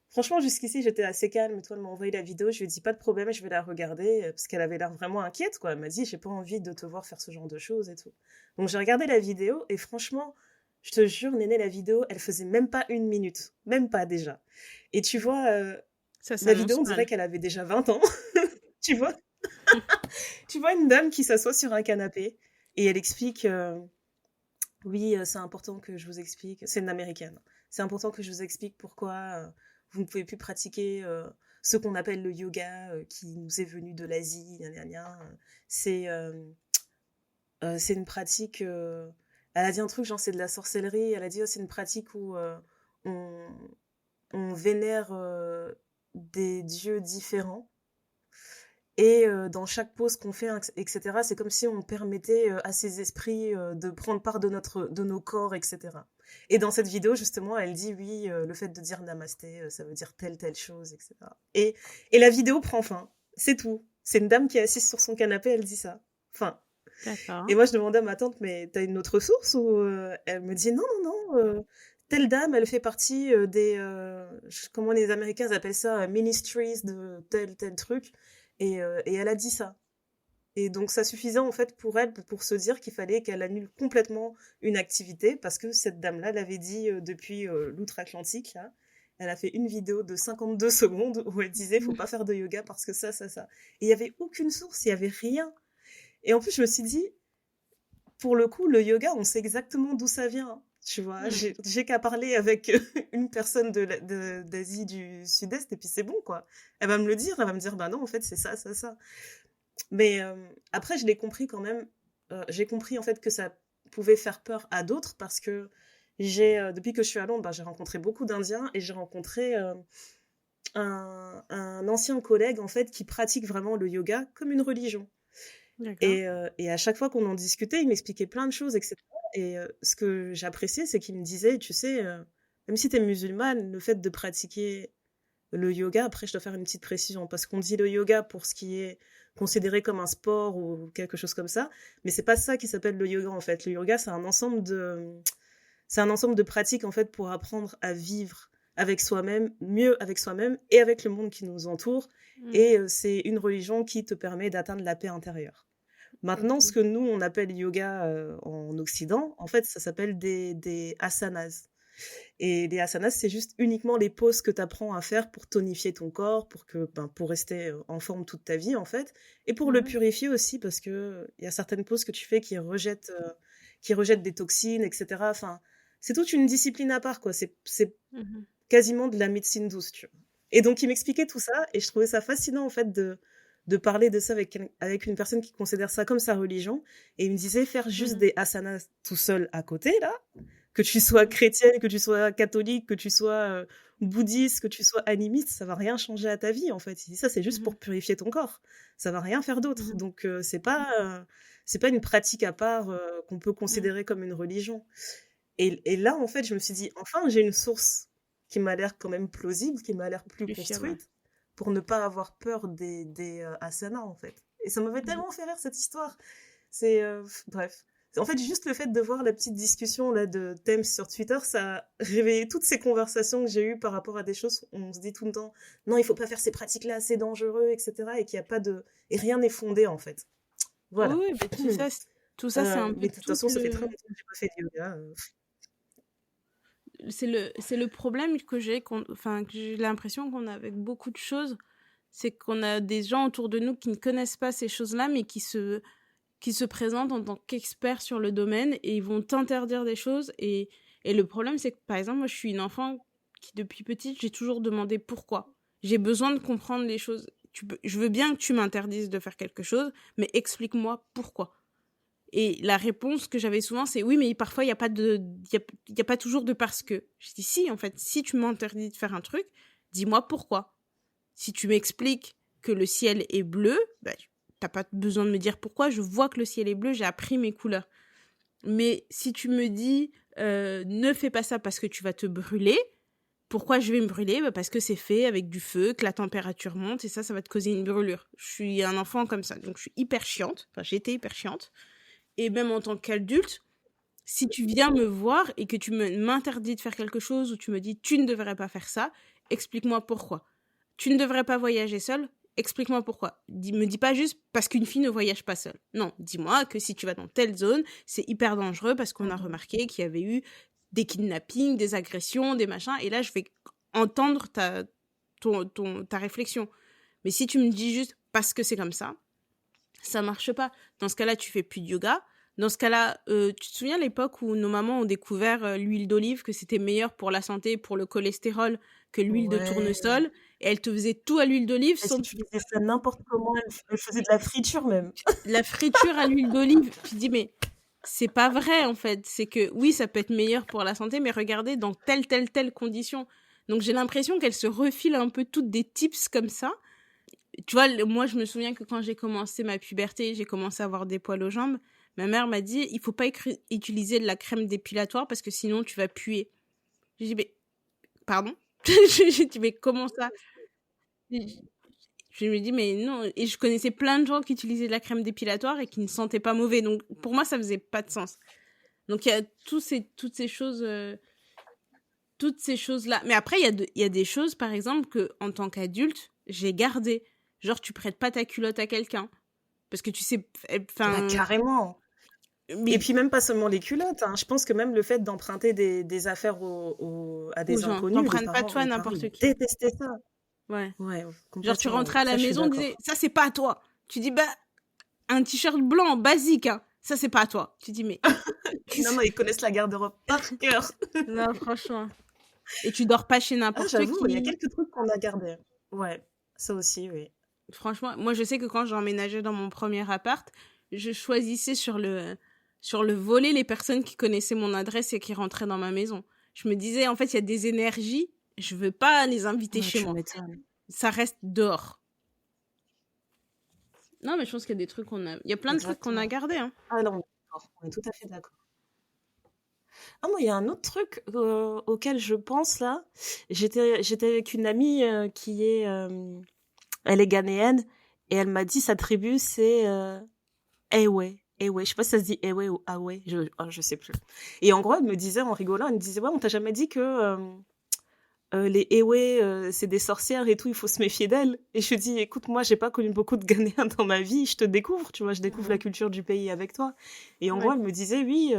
Franchement, jusqu'ici, j'étais assez calme. Toi, elle m'a envoyé la vidéo. Je lui ai dit, pas de problème, je vais la regarder. Parce qu'elle avait l'air vraiment inquiète, quoi. Elle m'a dit, j'ai pas envie de te voir faire ce genre de choses et tout. Donc, j'ai regardé la vidéo. Et franchement, je te jure, Néné, la vidéo, elle faisait même pas 1 minute. Même pas, déjà. Et tu vois, Ça la vidéo, s'annonce on mal. dirait qu'elle avait déjà 20 ans. Tu vois? Tu vois une dame qui s'assoit sur un canapé. Et elle explique, oui, c'est important que je vous explique. C'est une américaine. C'est important que je vous explique pourquoi vous ne pouvez plus pratiquer ce qu'on appelle le yoga qui nous est venu de l'Asie. Gna, gna, gna. C'est c'est une pratique. Elle a dit un truc genre c'est de la sorcellerie. Elle a dit oh, c'est une pratique où on, on vénère des dieux différents. Et dans chaque pause qu'on fait, etc., c'est comme si on permettait à ces esprits de prendre part de nos corps, etc. Et dans cette vidéo, justement, elle dit oui, le fait de dire namasté, ça veut dire telle chose, etc. Et la vidéo prend fin. C'est tout. C'est une dame qui est assise sur son canapé, elle dit ça. Fin. D'accord. Et moi, je demandais à ma tante, mais t'as une autre source ou elle me dit non, non, non. Telle dame, elle fait partie comment les Américains appellent ça, ministries de tel truc. Et elle a dit ça. Et donc ça suffisait en fait pour elle pour se dire qu'il fallait qu'elle annule complètement une activité parce que cette dame-là l'avait dit depuis l'outre-Atlantique. Là. Elle a fait une vidéo de 52 secondes où elle disait faut pas faire de yoga parce que ça. Et il y avait aucune source, il y avait rien. Et en plus je me suis dit pour le coup le yoga on sait exactement d'où ça vient. Tu vois, j'ai qu'à parler avec une personne d'Asie du Sud-Est et puis c'est bon quoi. Elle va me le dire, elle va me dire bah non en fait c'est ça. Mais après, je l'ai compris quand même. J'ai compris en fait que ça pouvait faire peur à d'autres parce que depuis que je suis à Londres, j'ai rencontré beaucoup d'Indiens et j'ai rencontré un ancien collègue en fait qui pratique vraiment le yoga comme une religion. D'accord. Et à chaque fois qu'on en discutait, il m'expliquait plein de choses, etc. Et ce que j'appréciais, c'est qu'il me disait, tu sais, même si tu es musulmane, le fait de pratiquer le yoga, après je dois faire une petite précision, parce qu'on dit le yoga pour ce qui est considéré comme un sport ou quelque chose comme ça, mais c'est pas ça qui s'appelle le yoga en fait. Le yoga, c'est un ensemble de pratiques en fait pour apprendre à vivre avec soi-même, mieux avec soi-même et avec le monde qui nous entoure. Et c'est une religion qui te permet d'atteindre la paix intérieure. Maintenant, ce que nous, on appelle yoga en Occident, en fait, ça s'appelle des asanas. Et les asanas, c'est juste uniquement les poses que tu apprends à faire pour tonifier ton corps, pour rester en forme toute ta vie, en fait. Et pour le purifier aussi, parce que il y a certaines poses que tu fais qui rejettent des toxines, etc. Enfin, c'est toute une discipline à part, quoi. C'est quasiment de la médecine douce, tu vois. Et donc, il m'expliquait tout ça, et je trouvais ça fascinant, en fait, de parler de ça avec une personne qui considère ça comme sa religion. Et il me disait faire juste des asanas tout seul à côté, là, que tu sois chrétienne, que tu sois catholique, que tu sois bouddhiste, que tu sois animiste, ça va rien changer à ta vie, en fait. Il dit ça, c'est juste pour purifier ton corps. Ça va rien faire d'autre. Donc, c'est pas une pratique à part qu'on peut considérer comme une religion. Et là, en fait, je me suis dit, enfin, j'ai une source qui m'a l'air quand même plausible, qui m'a l'air plus construite, pour ne pas avoir peur des asanas, en fait. Et ça m'avait tellement fait rire, cette histoire. Bref. En fait, juste le fait de voir la petite discussion là de thèmes sur Twitter, ça a réveillé toutes ces conversations que j'ai eues par rapport à des choses où on se dit tout le temps, non, il faut pas faire ces pratiques-là, c'est dangereux, etc. Et qu'il y a pas de, et rien n'est fondé en fait. Voilà. Oui, mais tout ça, c'est un peu Mais de toute façon, ça fait très longtemps que j'ai pas fait de yoga. c'est le problème que que j'ai l'impression qu'on a avec beaucoup de choses, c'est qu'on a des gens autour de nous qui ne connaissent pas ces choses-là, mais qui se présentent en tant qu'experts sur le domaine et ils vont t'interdire des choses. Et le problème, c'est que, par exemple, moi, je suis une enfant qui, depuis petite, j'ai toujours demandé pourquoi. J'ai besoin de comprendre les choses. Je veux bien que tu m'interdises de faire quelque chose, mais explique-moi pourquoi. Et la réponse que j'avais souvent, c'est oui, mais parfois, il n'y a pas y a pas toujours de parce que. Je dis si, en fait, si tu m'interdis de faire un truc, dis-moi pourquoi. Si tu m'expliques que le ciel est bleu, bah, t'as pas besoin de me dire pourquoi, je vois que le ciel est bleu, j'ai appris mes couleurs. Mais si tu me dis ne fais pas ça parce que tu vas te brûler, pourquoi je vais me brûler? Bah parce que c'est fait avec du feu, que la température monte et ça va te causer une brûlure. Je suis un enfant comme ça, donc je suis hyper chiante. Enfin, j'étais hyper chiante. Et même en tant qu'adulte, si tu viens me voir et que tu m'interdis de faire quelque chose ou tu me dis tu ne devrais pas faire ça, explique-moi pourquoi. Tu ne devrais pas voyager seule, explique-moi pourquoi. Me dis pas juste parce qu'une fille ne voyage pas seule. Non, dis-moi que si tu vas dans telle zone, c'est hyper dangereux parce qu'on a remarqué qu'il y avait eu des kidnappings, des agressions, des machins. Et là, je vais entendre ta réflexion. Mais si tu me dis juste parce que c'est comme ça marche pas. Dans ce cas-là, tu fais plus de yoga. Dans ce cas-là, tu te souviens l'époque où nos mamans ont découvert l'huile d'olive, que c'était meilleur pour la santé, pour le cholestérol, que l'huile de tournesol, et elles te faisaient tout à l'huile d'olive. Elles utilisaient ça n'importe comment, elles faisaient de la friture même. La friture à l'huile d'olive, tu te dis mais c'est pas vrai en fait. C'est que oui, ça peut être meilleur pour la santé, mais regardez dans telle condition. Donc j'ai l'impression qu'elles se refilent un peu toutes des tips comme ça. Tu vois, moi je me souviens que quand j'ai commencé ma puberté, j'ai commencé à avoir des poils aux jambes. Ma mère m'a dit, il faut pas utiliser de la crème dépilatoire parce que sinon tu vas puer. J'ai dit, mais, pardon? J'ai dit, mais comment ça? Je me dis, mais non. Et je connaissais plein de gens qui utilisaient de la crème dépilatoire et qui ne sentaient pas mauvais. Donc, pour moi, ça faisait pas de sens. Donc, il y a toutes ces choses, toutes ces choses-là. Mais après, il y a des choses, par exemple, que en tant qu'adulte, j'ai gardé. Genre, tu prêtes pas ta culotte à quelqu'un. Parce que tu sais, Bah, carrément. mais Et puis même pas seulement les culottes, hein. Je pense que même le fait d'emprunter des affaires à des aux gens, inconnus, t'en les prends pas parents, toi les parents, n'importe ils qui. détestaient ça. Ouais. Ouais, Genre, tu complètement, rentrais à ça la je suis maison, on d'accord. disait, ça c'est pas à toi. Tu dis, bah, un t-shirt blanc, basique, hein. Ça c'est pas à toi. Tu dis, mais. Non, ils connaissent la garde-robe par cœur. Non, franchement. Et tu dors pas chez Ah, n'importe j'avoue, il y a qui. quelques trucs qu'on a gardés. Ouais, ça aussi, oui. Franchement, moi je sais que quand j'emménageais dans mon premier appart, je choisissais sur le volet les personnes qui connaissaient mon adresse et qui rentraient dans ma maison. Je me disais, en fait, il y a des énergies, je veux pas les inviter Ouais, chez tu moi. m'étonnes. Ça reste dehors. Non, mais je pense qu'il y a des trucs il y a plein de trucs qu'on a Exactement. gardés, hein. Ah non, on est tout à fait d'accord. Ah, moi, il y a un autre truc auquel je pense là. J'étais avec une amie qui est, elle est ghanéenne et elle m'a dit sa tribu c'est Ewe. Ewe. Je sais pas si ça se dit Ewe ou Awe. Je sais plus. Et en gros, elle me disait en rigolant, elle me disait ouais, on t'a jamais dit que les Ewe c'est des sorcières et tout, il faut se méfier d'elles. Et je lui dis écoute, moi j'ai pas connu beaucoup de Ghanéens dans ma vie, je te découvre, tu vois, je découvre la culture du pays avec toi. Et en gros, Ouais. elle me disait oui.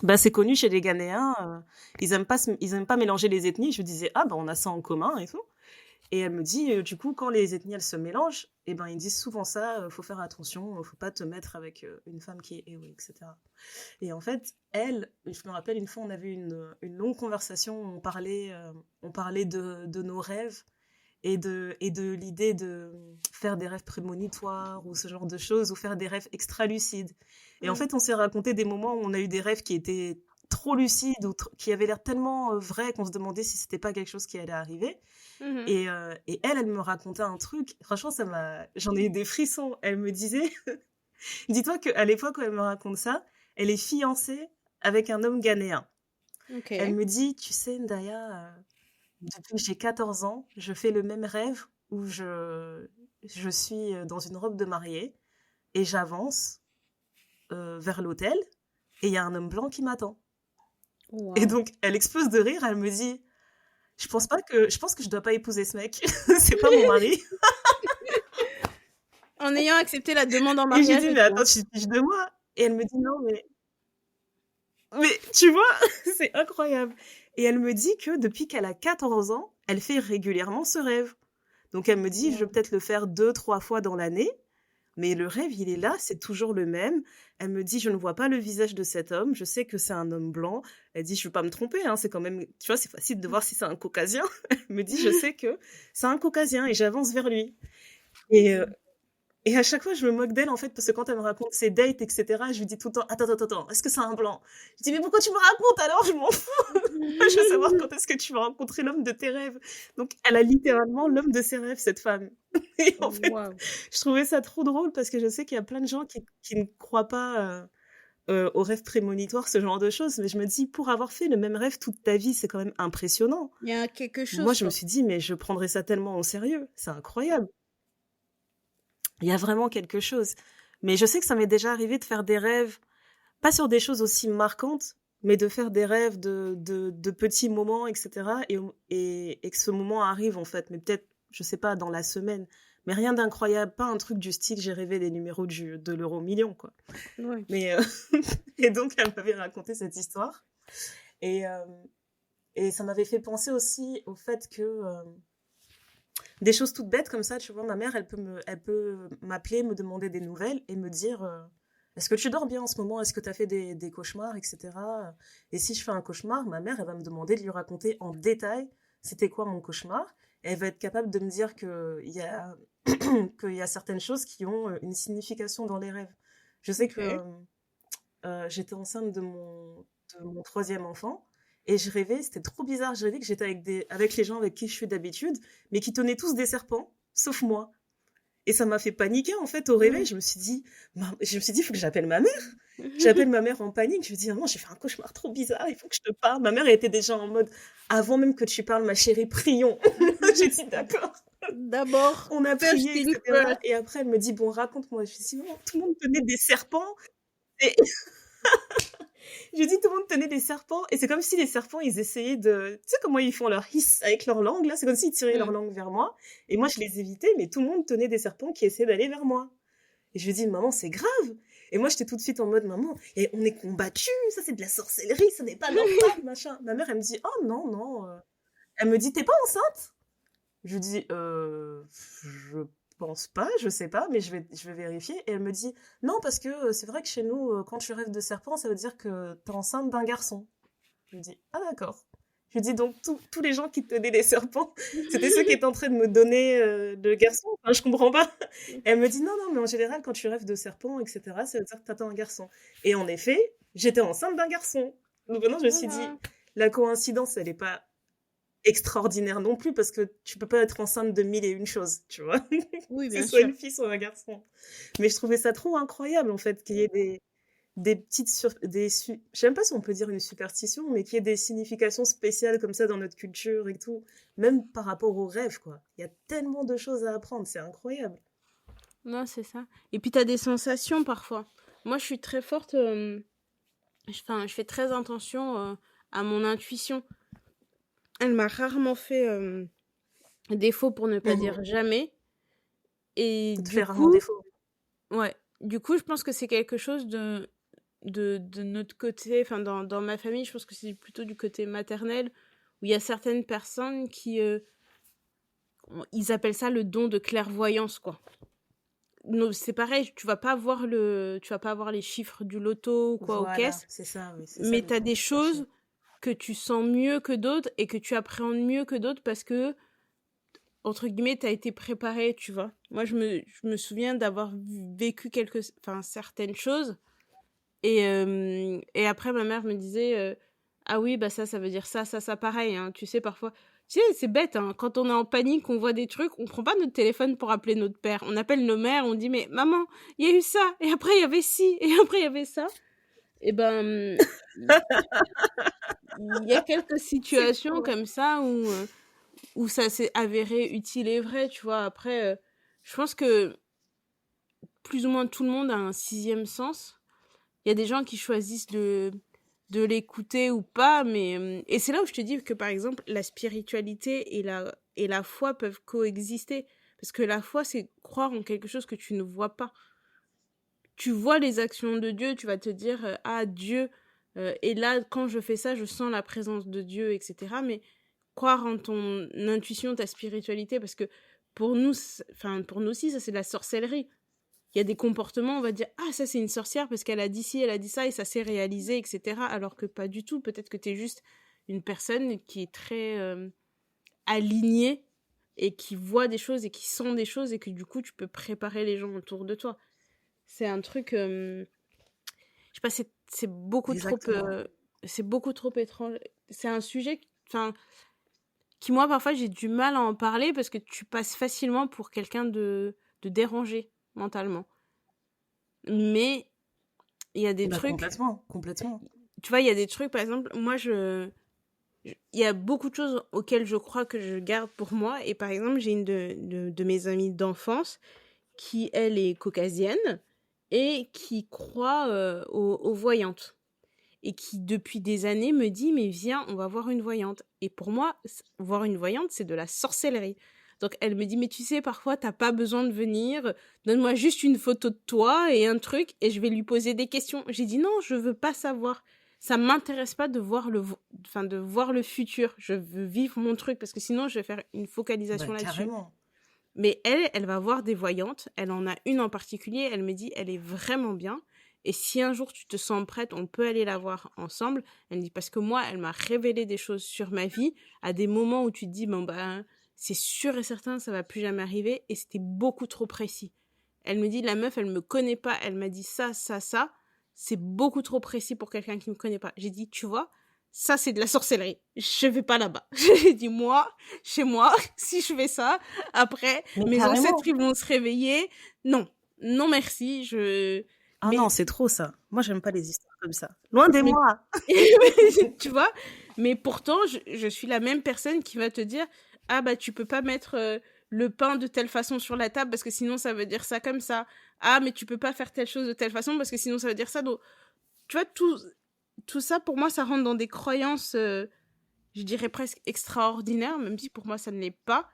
Bah, c'est connu chez les Ghanéens, ils aiment pas mélanger les ethnies. Je lui disais, ah, bah, on a ça en commun et tout. Et elle me dit, du coup, quand les ethnies, elles se mélangent, eh ben, ils disent souvent ça, faut faire attention, faut pas te mettre avec une femme qui est Ewe, etc. Et en fait, elle, je me rappelle une fois, on avait une longue conversation, on parlait de nos rêves et de l'idée de faire des rêves prémonitoires ou ce genre de choses, ou faire des rêves extra-lucides. Et en fait, on s'est raconté des moments où on a eu des rêves qui étaient trop lucides ou qui avaient l'air tellement vrais qu'on se demandait si c'était pas quelque chose qui allait arriver. Mhm. Et elle me racontait un truc. Franchement, j'en ai eu des frissons. Elle me disait, dis-toi qu'à l'époque où elle me raconte ça, elle est fiancée avec un homme ghanéen. Ok. Elle me dit, tu sais, Ndaya, depuis que j'ai 14 ans, je fais le même rêve où je suis dans une robe de mariée et j'avance vers l'hôtel et il y a un homme blanc qui m'attend. Et Waouh. donc, elle explose de rire, elle me dit, je pense que je dois pas épouser ce mec, c'est pas mon mari. En ayant accepté la demande en Et j'ai mariage dit, et mais tout, attends, hein. tu te fiches de moi? Et elle me dit, non, mais tu vois, c'est incroyable. Et elle me dit que depuis qu'elle a 14 ans, elle fait régulièrement ce rêve. Donc elle me dit, je vais Waouh. peut-être le faire 2, 3 fois dans l'année, mais le rêve, il est là, c'est toujours le même. Elle me dit, je ne vois pas le visage de cet homme, je sais que c'est un homme blanc. Elle dit, je ne veux pas me tromper, hein, c'est quand même, tu vois, c'est facile de voir si c'est un caucasien. Elle me dit, je sais que c'est un caucasien et j'avance vers lui. Et, et à chaque fois, je me moque d'elle, en fait, parce que quand elle me raconte ses dates, etc., je lui dis tout le temps, attends, est-ce que c'est un blanc? Je dis, mais pourquoi tu me racontes alors? Je m'en fous. Je veux savoir quand est-ce que tu vas rencontrer l'homme de tes rêves. Donc, elle a littéralement l'homme de ses rêves, cette femme. Et en fait, Waouh. je trouvais ça trop drôle parce que je sais qu'il y a plein de gens qui ne croient pas aux rêves prémonitoires, ce genre de choses. Mais je me dis, pour avoir fait le même rêve toute ta vie, c'est quand même impressionnant. Il y a quelque Moi, chose, je me quoi. suis dit, mais je prendrais ça tellement au sérieux. C'est incroyable. Il y a vraiment quelque chose. Mais je sais que ça m'est déjà arrivé de faire des rêves, pas sur des choses aussi marquantes, mais de faire des rêves de petits moments, etc. Et que ce moment arrive, en fait. Mais peut-être, je sais pas, dans la semaine. Mais rien d'incroyable, pas un truc du style, j'ai rêvé des numéros de l'euro million, quoi. Ouais. Mais, et donc, elle m'avait raconté cette histoire. Et, euh, et ça m'avait fait penser aussi au fait que des choses toutes bêtes comme ça, tu vois, ma mère, elle peut m'appeler, me demander des nouvelles et me dire est-ce que tu dors bien en ce moment? Est-ce que tu as fait des cauchemars, etc. Et si je fais un cauchemar, ma mère, elle va me demander de lui raconter en détail c'était quoi mon cauchemar. Et elle va être capable de me dire qu'il y a certaines choses qui ont une signification dans les rêves. Je sais que Ok. j'étais enceinte de mon troisième enfant et je rêvais, c'était trop bizarre, je rêvais que j'étais avec les gens avec qui je suis d'habitude, mais qui tenaient tous des serpents, sauf moi. Et ça m'a fait paniquer en fait au réveil. Ouais. Je me suis dit, il faut que j'appelle ma mère. J'appelle ma mère en panique. Je lui dis, maman, j'ai fait un cauchemar trop bizarre, il faut que je te parle. Ma mère elle était déjà en mode, avant même que tu parles, ma chérie, prions. J'ai dit, d'accord. D'abord, On a first prié, thing etc. first. Et après, elle me dit, bon, raconte-moi. Je lui dis, maman, tout le monde tenait des serpents. Et je dis, tout le monde tenait des serpents. Et c'est comme si les serpents, ils essayaient de... Tu sais comment ils font leur hiss avec leur langue, là? C'est comme s'ils tiraient leur langue vers moi. Et moi, je les évitais, mais tout le monde tenait des serpents qui essayaient d'aller vers moi. Et je lui dis, maman, c'est grave. Et moi, j'étais tout de suite en mode, maman, et on est combattu, ça c'est de la sorcellerie, ça n'est pas normal, machin. Ma mère, elle me dit, oh non, non. Elle me dit, t'es pas enceinte? Je lui dis, je pense pas, je sais pas, mais je vais vérifier. Et elle me dit, non, parce que c'est vrai que chez nous, quand tu rêves de serpent, ça veut dire que t'es enceinte d'un garçon. Je lui dis, ah d'accord. Je lui dis, donc tous les gens qui tenaient les serpents, c'était ceux qui étaient en train de me donner le garçon. Enfin, je comprends pas. Et elle me dit, non, non, mais en général, quand tu rêves de serpent, etc., ça veut dire que t'attends un garçon. Et en effet, j'étais enceinte d'un garçon. Donc maintenant, je me suis dit, Voilà. la coïncidence, elle est pas extraordinaire non plus, parce que tu peux pas être enceinte de 1001 choses, tu vois. Oui, Que ce bien soit sûr. une fille, soit un garçon. Mais je trouvais ça trop incroyable, en fait, qu'il y ait des petites je sais même pas si on peut dire une superstition, mais qu'il y ait des significations spéciales comme ça dans notre culture et tout, même par rapport aux rêves, quoi. Il y a tellement de choses à apprendre, c'est incroyable. Non, c'est ça. Et puis, t'as des sensations parfois. Moi, je suis très forte. Enfin, je fais très attention à mon intuition. Elle m'a rarement fait défaut pour ne pas dire jamais. Et Ça te du fait rarement coup, défaut. ouais. Du coup, je pense que c'est quelque chose de notre côté, enfin, dans ma famille, je pense que c'est plutôt du côté maternel, où il y a certaines personnes qui, ils appellent ça le don de clairvoyance, quoi. C'est pareil, tu vas pas voir les chiffres du loto ou quoi aux Voilà, caisses, c'est ça, oui, c'est ça mais le t'as terme des que je cherchais. choses que tu sens mieux que d'autres et que tu appréhendes mieux que d'autres parce que, entre guillemets, t'as été préparé, tu vois. Moi, je me souviens d'avoir vécu enfin, certaines choses et après, ma mère me disait, ah oui, bah ça veut dire ça, pareil, hein. Tu sais, parfois, tu sais, c'est bête, hein. Quand on est en panique, on voit des trucs, on prend pas notre téléphone pour appeler notre père. On appelle nos mères, on dit, mais maman, il y a eu ça, et après, il y avait ci, et après, il y avait ça. Et ben, il y a quelques C'est situations trop. comme ça où ça s'est avéré utile et vrai, tu vois. Après, je pense que plus ou moins tout le monde a un sixième sens. Il y a des gens qui choisissent de l'écouter ou pas, mais et c'est là où je te dis que par exemple la spiritualité et la foi peuvent coexister, parce que la foi c'est croire en quelque chose que tu ne vois pas. Tu vois les actions de Dieu, tu vas te dire ah Dieu et là quand je fais ça je sens la présence de Dieu, etc. Mais croire en ton intuition, ta spiritualité, parce que pour nous aussi ça c'est de la sorcellerie. Il y a des comportements, on va dire, ah, ça c'est une sorcière parce qu'elle a dit ci, elle a dit ça et ça s'est réalisé, etc. Alors que pas du tout. Peut-être que tu es juste une personne qui est très alignée et qui voit des choses et qui sent des choses et que du coup, tu peux préparer les gens autour de toi. C'est un truc, je sais pas, c'est beaucoup Exactement. c'est beaucoup trop étrange. C'est un sujet, qui moi, parfois, j'ai du mal à en parler parce que tu passes facilement pour quelqu'un de dérangé mentalement. Mais il y a des Bah, trucs, complètement. tu vois, il y a des trucs, par exemple, moi, il y a beaucoup de choses auxquelles je crois que je garde pour moi. Et par exemple, j'ai une de mes amies d'enfance qui, elle, est caucasienne et qui croit aux voyantes. Et qui, depuis des années, me dit, mais viens, on va voir une voyante. Et pour moi, voir une voyante, c'est de la sorcellerie. Donc, elle me dit, mais tu sais, parfois, t'as pas besoin de venir. Donne-moi juste une photo de toi et un truc, et je vais lui poser des questions. J'ai dit, non, je veux pas savoir. Ça m'intéresse pas de voir de voir le futur. Je veux vivre mon truc, parce que sinon, je vais faire une focalisation Bah, là-dessus. carrément. Mais elle va voir des voyantes. Elle en a une en particulier. Elle me dit, elle est vraiment bien. Et si un jour tu te sens prête, on peut aller la voir ensemble. Elle me dit, parce que moi, elle m'a révélé des choses sur ma vie, à des moments où tu te dis, bon ben, c'est sûr et certain, ça va plus jamais arriver. Et c'était beaucoup trop précis. Elle me dit, la meuf, elle me connaît pas. Elle m'a dit ça, ça, ça. C'est beaucoup trop précis pour quelqu'un qui me connaît pas. J'ai dit, tu vois, ça, c'est de la sorcellerie. Je vais pas là-bas. J'ai dit, moi, chez moi, si je fais ça, après, Mais mes carrément. ancêtres, ils vont se réveiller. Non. Non, merci. Ah Mais, non, c'est trop ça. Moi, j'aime pas les histoires comme ça. Loin des mais moi. tu vois, mais pourtant, je suis la même personne qui va te dire, ah bah, tu peux pas mettre le pain de telle façon sur la table parce que sinon, ça veut dire ça comme ça. Ah, mais tu peux pas faire telle chose de telle façon parce que sinon, ça veut dire ça. Donc, tu vois, tout ça, pour moi, ça rentre dans des croyances, je dirais presque extraordinaires, même si pour moi, ça ne l'est pas.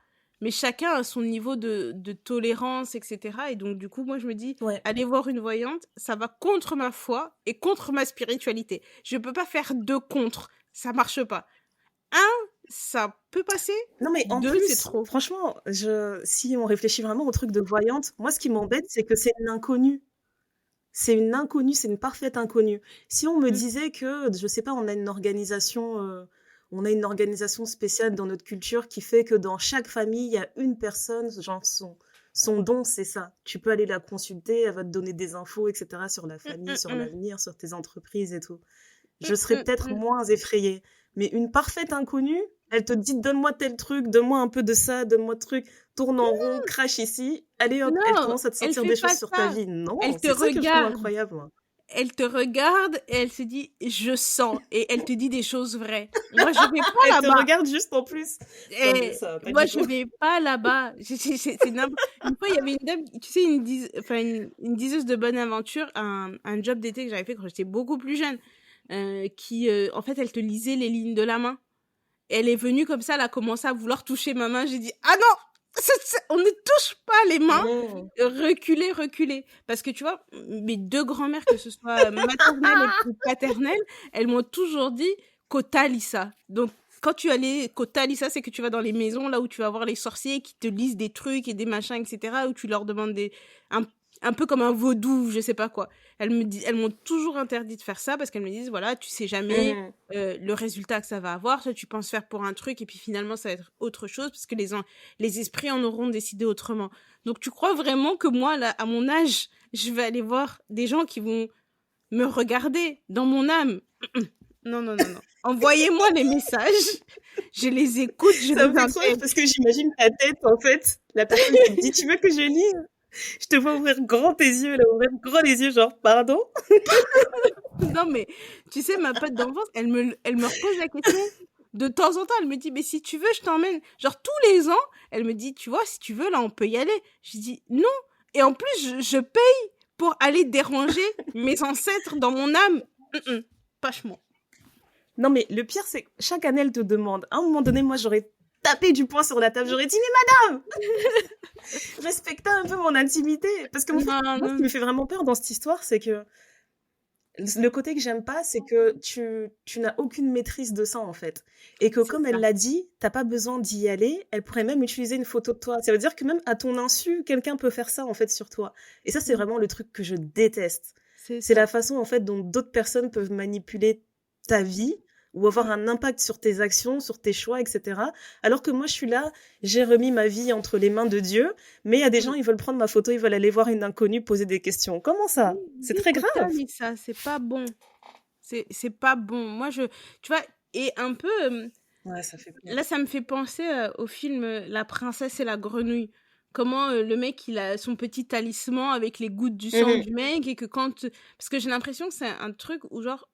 Mais chacun a son niveau de tolérance, etc. Et donc, du coup, moi, je me dis, Ouais. aller voir une voyante, ça va contre ma foi et contre ma spiritualité. Je peux pas faire deux contre. Ça marche pas. Un, ça peut passer. Non, mais en Deux, c'est plus, trop. franchement, si on réfléchit vraiment au truc de voyante, moi, ce qui m'embête, c'est que c'est une inconnue. C'est une inconnue, c'est une parfaite inconnue. Si on me Mm. disait que, je sais pas, on a une organisation spéciale dans notre culture qui fait que dans chaque famille, il y a une personne, genre son don, c'est ça. Tu peux aller la consulter, elle va te donner des infos, etc., sur la famille, sur l'avenir, sur tes entreprises et tout. Je serais peut-être moins effrayée. Mais une parfaite inconnue, elle te dit donne-moi tel truc, donne-moi un peu de ça, donne-moi truc, tourne en rond, crache ici. Allez hop, elle Non, commence à te elle sortir fait des pas choses sur ta ça. vie. Non, Elle te c'est ça que je trouve regarde. incroyable, moi. Elle te regarde et elle se dit je sens et elle te dit des choses vraies. Moi je vais pas Elle te là-bas. regarde juste en plus. Non, mais ça va pas Moi du je tout. vais pas là-bas. Une fois il y avait une dame, tu sais une diseuse de bonne aventure, un job d'été que j'avais fait quand j'étais beaucoup plus jeune, qui en fait elle te lisait les lignes de la main. Elle est venue comme ça, elle a commencé à vouloir toucher ma main. J'ai dit ah non, on ne touche pas les mains. Non. Reculer. Parce que tu vois, mes deux grand-mères, que ce soit maternelle ou paternelle, elles m'ont toujours dit Kota Lisa. Donc, quand tu allais Kota Lisa, c'est que tu vas dans les maisons là où tu vas voir les sorciers qui te lisent des trucs et des machins, etc. Où tu leur demandes un peu comme un vaudou, je sais pas quoi. Elles m'ont toujours interdit de faire ça parce qu'elles me disent voilà, tu sais jamais le résultat que ça va avoir. Toi, tu penses faire pour un truc et puis finalement ça va être autre chose parce que les esprits en auront décidé autrement. Donc tu crois vraiment que moi, là, à mon âge, je vais aller voir des gens qui vont me regarder dans mon âme? Non. Envoyez-moi les messages, je les écoute, je Ça les me fait trop rire intègre. parce que j'imagine ta tête, en fait. La personne qui te dit tu veux que je lise? Je te vois ouvrir grand tes yeux, là, ouvrir grand les yeux, genre pardon? Non, mais tu sais, ma pote d'enfance, elle me repose la question de temps en temps. Elle me dit, mais si tu veux, je t'emmène. Genre, tous les ans, elle me dit, tu vois, si tu veux, là, on peut y aller. Je dis, non. Et en plus, je paye pour aller déranger mes ancêtres dans mon âme. Vachement. Non, mais le pire, c'est que chaque année, elle te demande. À un moment donné, moi, j'aurais tapé du poing sur la table. J'aurais dit, mais madame, respectez un peu mon intimité. Parce que moi, ce qui me fait vraiment peur dans cette histoire, c'est que le côté que j'aime pas, c'est que tu n'as aucune maîtrise de ça, en fait. Et que comme elle l'a dit, t'as pas besoin d'y aller. Elle pourrait même utiliser une photo de toi. Ça veut dire que même à ton insu, quelqu'un peut faire ça, en fait, sur toi. Et ça, c'est vraiment le truc que je déteste. C'est la façon, en fait, dont d'autres personnes peuvent manipuler ta vie ou avoir un impact sur tes actions, sur tes choix, etc. Alors que moi, je suis là, j'ai remis ma vie entre les mains de Dieu, mais il y a des gens, ils veulent prendre ma photo, ils veulent aller voir une inconnue poser des questions. Comment ça? C'est très grave. Ça, c'est pas bon. C'est pas bon. Moi, tu vois, et un peu... ouais, ça fait peur. Là, ça me fait penser au film La princesse et la grenouille. Comment le mec, il a son petit talisman avec les gouttes du sang du mec, et que quand... Parce que j'ai l'impression que c'est un truc où genre...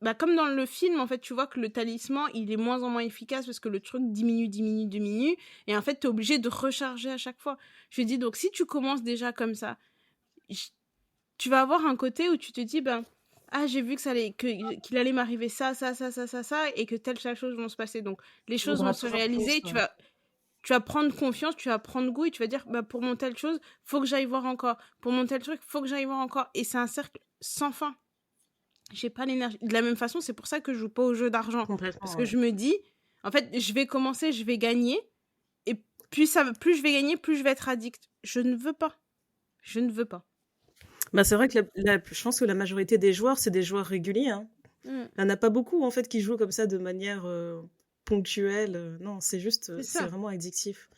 Bah, comme dans le film, en fait, tu vois que le talisman, il est moins en moins efficace parce que le truc diminue. Et en fait, t'es obligé de recharger à chaque fois. Je dis, donc, si tu commences déjà comme ça, tu vas avoir un côté où tu te dis, ben, j'ai vu qu'il allait m'arriver ça, et que telle chose vont se passer. Donc, les choses vont se réaliser. Tu vas prendre confiance, tu vas prendre goût et tu vas dire, bah, pour mon telle chose, faut que j'aille voir encore. Pour mon tel truc, faut que j'aille voir encore. Et c'est un cercle sans fin. J'ai pas l'énergie. De la même façon, c'est pour ça que je joue pas au jeu d'argent. Parce que je me dis, en fait, je vais commencer, je vais gagner. Et plus je vais gagner, plus je vais être addict. Je ne veux pas. Bah, c'est vrai que je pense que la majorité des joueurs, c'est des joueurs réguliers. Hein. Il n'y en a pas beaucoup, en fait, qui jouent comme ça de manière ponctuelle. Non, c'est juste, c'est vraiment addictif.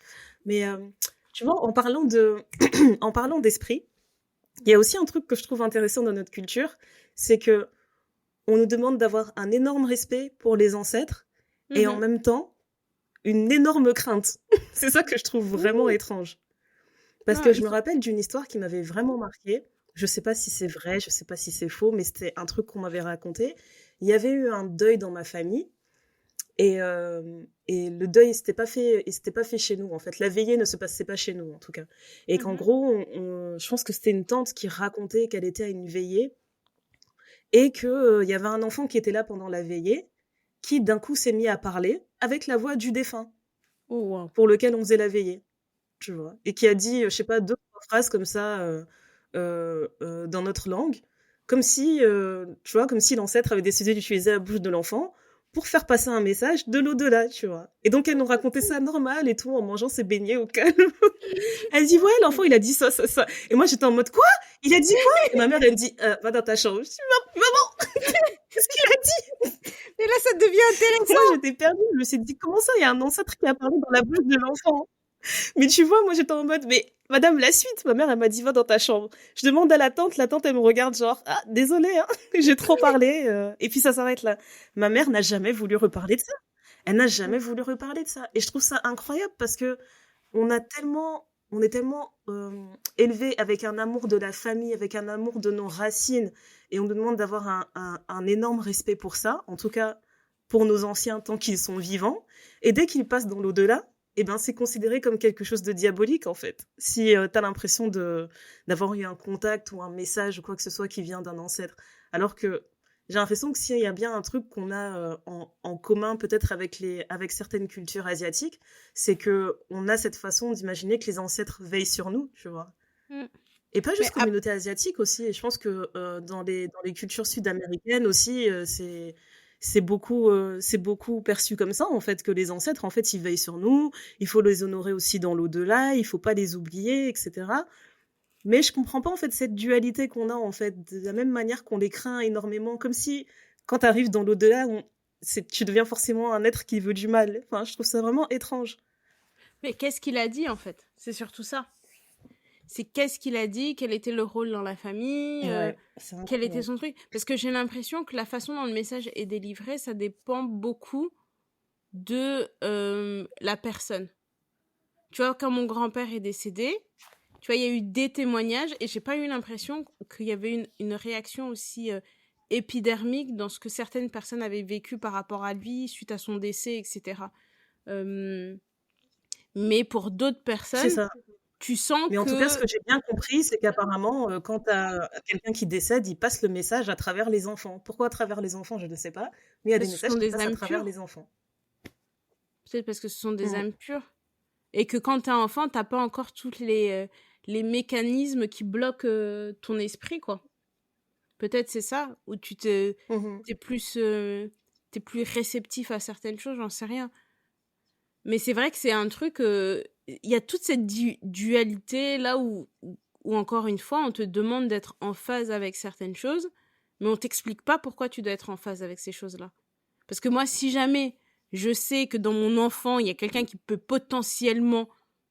Mais tu vois, en parlant d'esprit, il y a aussi un truc que je trouve intéressant dans notre culture, c'est que on nous demande d'avoir un énorme respect pour les ancêtres et en même temps, une énorme crainte. C'est ça que je trouve vraiment étrange. Parce que je me rappelle d'une histoire qui m'avait vraiment marquée. Je sais pas si c'est vrai, je sais pas si c'est faux, mais c'était un truc qu'on m'avait raconté. Il y avait eu un deuil dans ma famille et le deuil, il s'était pas fait chez nous, en fait. La veillée ne se passait pas chez nous, en tout cas. Et qu'en gros, je pense que c'était une tante qui racontait qu'elle était à une veillée et qu'il y avait un enfant qui était là pendant la veillée, qui d'un coup s'est mis à parler avec la voix du défunt pour lequel on faisait la veillée, tu vois. Et qui a dit, je sais pas, 2 3 phrases comme ça dans notre langue, comme si, tu vois, comme si l'ancêtre avait décidé d'utiliser la bouche de l'enfant pour faire passer un message de l'au-delà, tu vois. Et donc, elle nous racontait ça normal et tout, en mangeant ses beignets au calme. Elle dit, ouais, l'enfant, il a dit ça. Et moi, j'étais en mode, quoi? Il a dit quoi? Et ma mère, elle me dit, va dans ta chambre. Je dis, maman, qu'est-ce qu'il a dit? Et là, ça devient intéressant. Moi, j'étais perdue. Je me suis dit, comment ça, il y a un ancêtre qui a parlé dans la bouche de l'enfant? Mais tu vois, moi, j'étais en mode, mais madame, la suite. Ma mère, elle m'a dit, va dans ta chambre. Je demande à la tante, elle me regarde genre, désolée, hein, j'ai trop parlé. Et puis ça s'arrête là. Ma mère n'a jamais voulu reparler de ça. Elle n'a jamais voulu reparler de ça. Et je trouve ça incroyable parce que on est tellement élevés avec un amour de la famille, avec un amour de nos racines, et on nous demande d'avoir un énorme respect pour ça, en tout cas pour nos anciens tant qu'ils sont vivants. Et dès qu'ils passent dans l'au-delà, eh ben, c'est considéré comme quelque chose de diabolique, en fait. Si t'as l'impression d'avoir eu un contact ou un message ou quoi que ce soit qui vient d'un ancêtre. Alors que j'ai l'impression que s'il y a bien un truc qu'on a en commun, peut-être avec certaines cultures asiatiques, c'est que on a cette façon d'imaginer que les ancêtres veillent sur nous, tu vois. Et pas juste communauté asiatique aussi. Et je pense que dans les cultures sud-américaines aussi, c'est beaucoup perçu comme ça, en fait, que les ancêtres, en fait, ils veillent sur nous, il faut les honorer aussi dans l'au-delà, il faut pas les oublier, etc. Mais je comprends pas, en fait, cette dualité qu'on a, en fait, de la même manière qu'on les craint énormément, comme si, quand t'arrives dans l'au-delà, tu deviens forcément un être qui veut du mal. Enfin, je trouve ça vraiment étrange. Mais qu'est-ce qu'il a dit, en fait? C'est surtout ça. C'est qu'est-ce qu'il a dit, quel était le rôle dans la famille, quel était son truc. Parce que j'ai l'impression que la façon dont le message est délivré, ça dépend beaucoup de la personne. Tu vois, quand mon grand-père est décédé, tu vois, il y a eu des témoignages et j'ai pas eu l'impression qu'il y avait une réaction aussi épidermique dans ce que certaines personnes avaient vécu par rapport à lui suite à son décès, etc. Mais pour d'autres personnes... C'est ça. tu sens Mais en tout cas, ce que que j'ai bien compris, c'est qu'apparemment, quand tu as quelqu'un qui décède, il passe le message à travers les enfants. Pourquoi à travers les enfants, je ne sais pas, mais il y a des parce que ce messages sont qui des passent à âmes travers pures. les enfants. Peut-être parce que ce sont des Mmh. âmes pures. Et que quand t'es enfant, t'as pas encore tous les mécanismes qui bloquent ton esprit, quoi. Peut-être c'est ça, où Mmh. t'es plus, t'es plus réceptif à certaines choses, j'en sais rien. Mais c'est vrai que c'est un truc, il y a toute cette dualité là où encore une fois, on te demande d'être en phase avec certaines choses, mais on t'explique pas pourquoi tu dois être en phase avec ces choses-là. Parce que moi, si jamais je sais que dans mon enfant, il y a quelqu'un qui peut potentiellement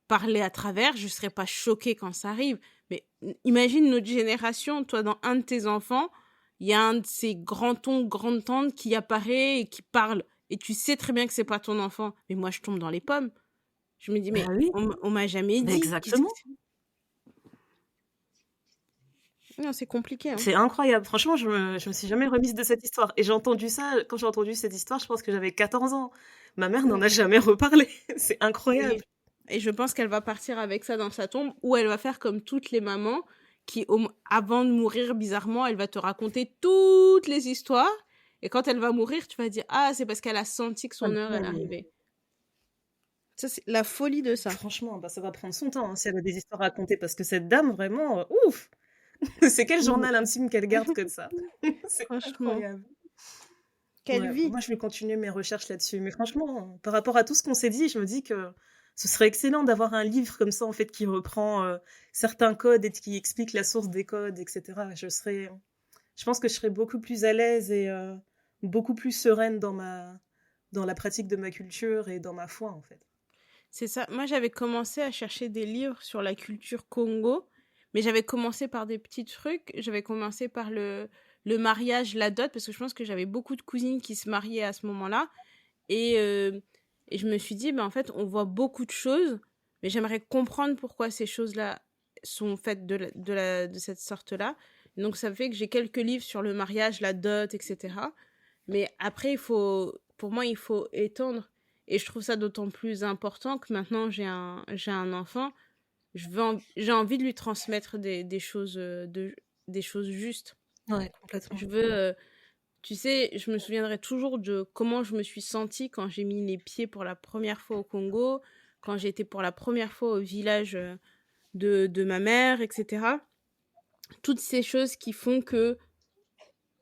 parler à travers, je serais pas choquée quand ça arrive. Mais imagine notre génération, toi, dans un de tes enfants, il y a un de ces grands-oncles, grandes-tantes qui apparaît et qui parle. Et tu sais très bien que c'est pas ton enfant. Mais moi, je tombe dans les pommes. Je me dis, Bah mais oui, on m'a jamais dit. exactement. Non, c'est compliqué, hein. C'est incroyable. Franchement, je me suis jamais remise de cette histoire. Et j'ai entendu ça, quand j'ai entendu cette histoire, je pense que j'avais 14 ans. Ma mère n'en a jamais reparlé. C'est incroyable. Et je pense qu'elle va partir avec ça dans sa tombe, ou elle va faire comme toutes les mamans qui, avant de mourir, bizarrement, elle va te raconter toutes les histoires. Et quand elle va mourir, tu vas dire, ah, c'est parce qu'elle a senti que son heure est arrivée. Ça, c'est la folie de ça. Franchement, bah, ça va prendre son temps, hein, si elle a des histoires à raconter, parce que cette dame, vraiment, ouf! C'est quel journal intime qu'elle garde comme ça? C'est Franchement. incroyable. Quelle Ouais, vie. moi, je vais continuer mes recherches là-dessus. Mais franchement, par rapport à tout ce qu'on s'est dit, je me dis que ce serait excellent d'avoir un livre comme ça, en fait, qui reprend certains codes et qui explique la source des codes, etc. Je pense que je serais beaucoup plus à l'aise et beaucoup plus sereine dans la pratique de ma culture et dans ma foi, en fait. C'est ça. Moi, j'avais commencé à chercher des livres sur la culture Congo, mais j'avais commencé par des petits trucs. J'avais commencé par le mariage, la dot, parce que je pense que j'avais beaucoup de cousines qui se mariaient à ce moment-là. Et je me suis dit, ben, en fait, on voit beaucoup de choses, mais j'aimerais comprendre pourquoi ces choses-là sont faites de cette sorte-là. Donc, ça fait que j'ai quelques livres sur le mariage, la dot, etc. Mais après, pour moi, il faut étendre. Et je trouve ça d'autant plus important que maintenant, j'ai un enfant. J'ai envie de lui transmettre des choses, des choses justes. Ouais, complètement. Je veux, tu sais, je me souviendrai toujours de comment je me suis sentie quand j'ai mis les pieds pour la première fois au Congo, quand j'ai été pour la première fois au village de ma mère, etc. Toutes ces choses qui font que,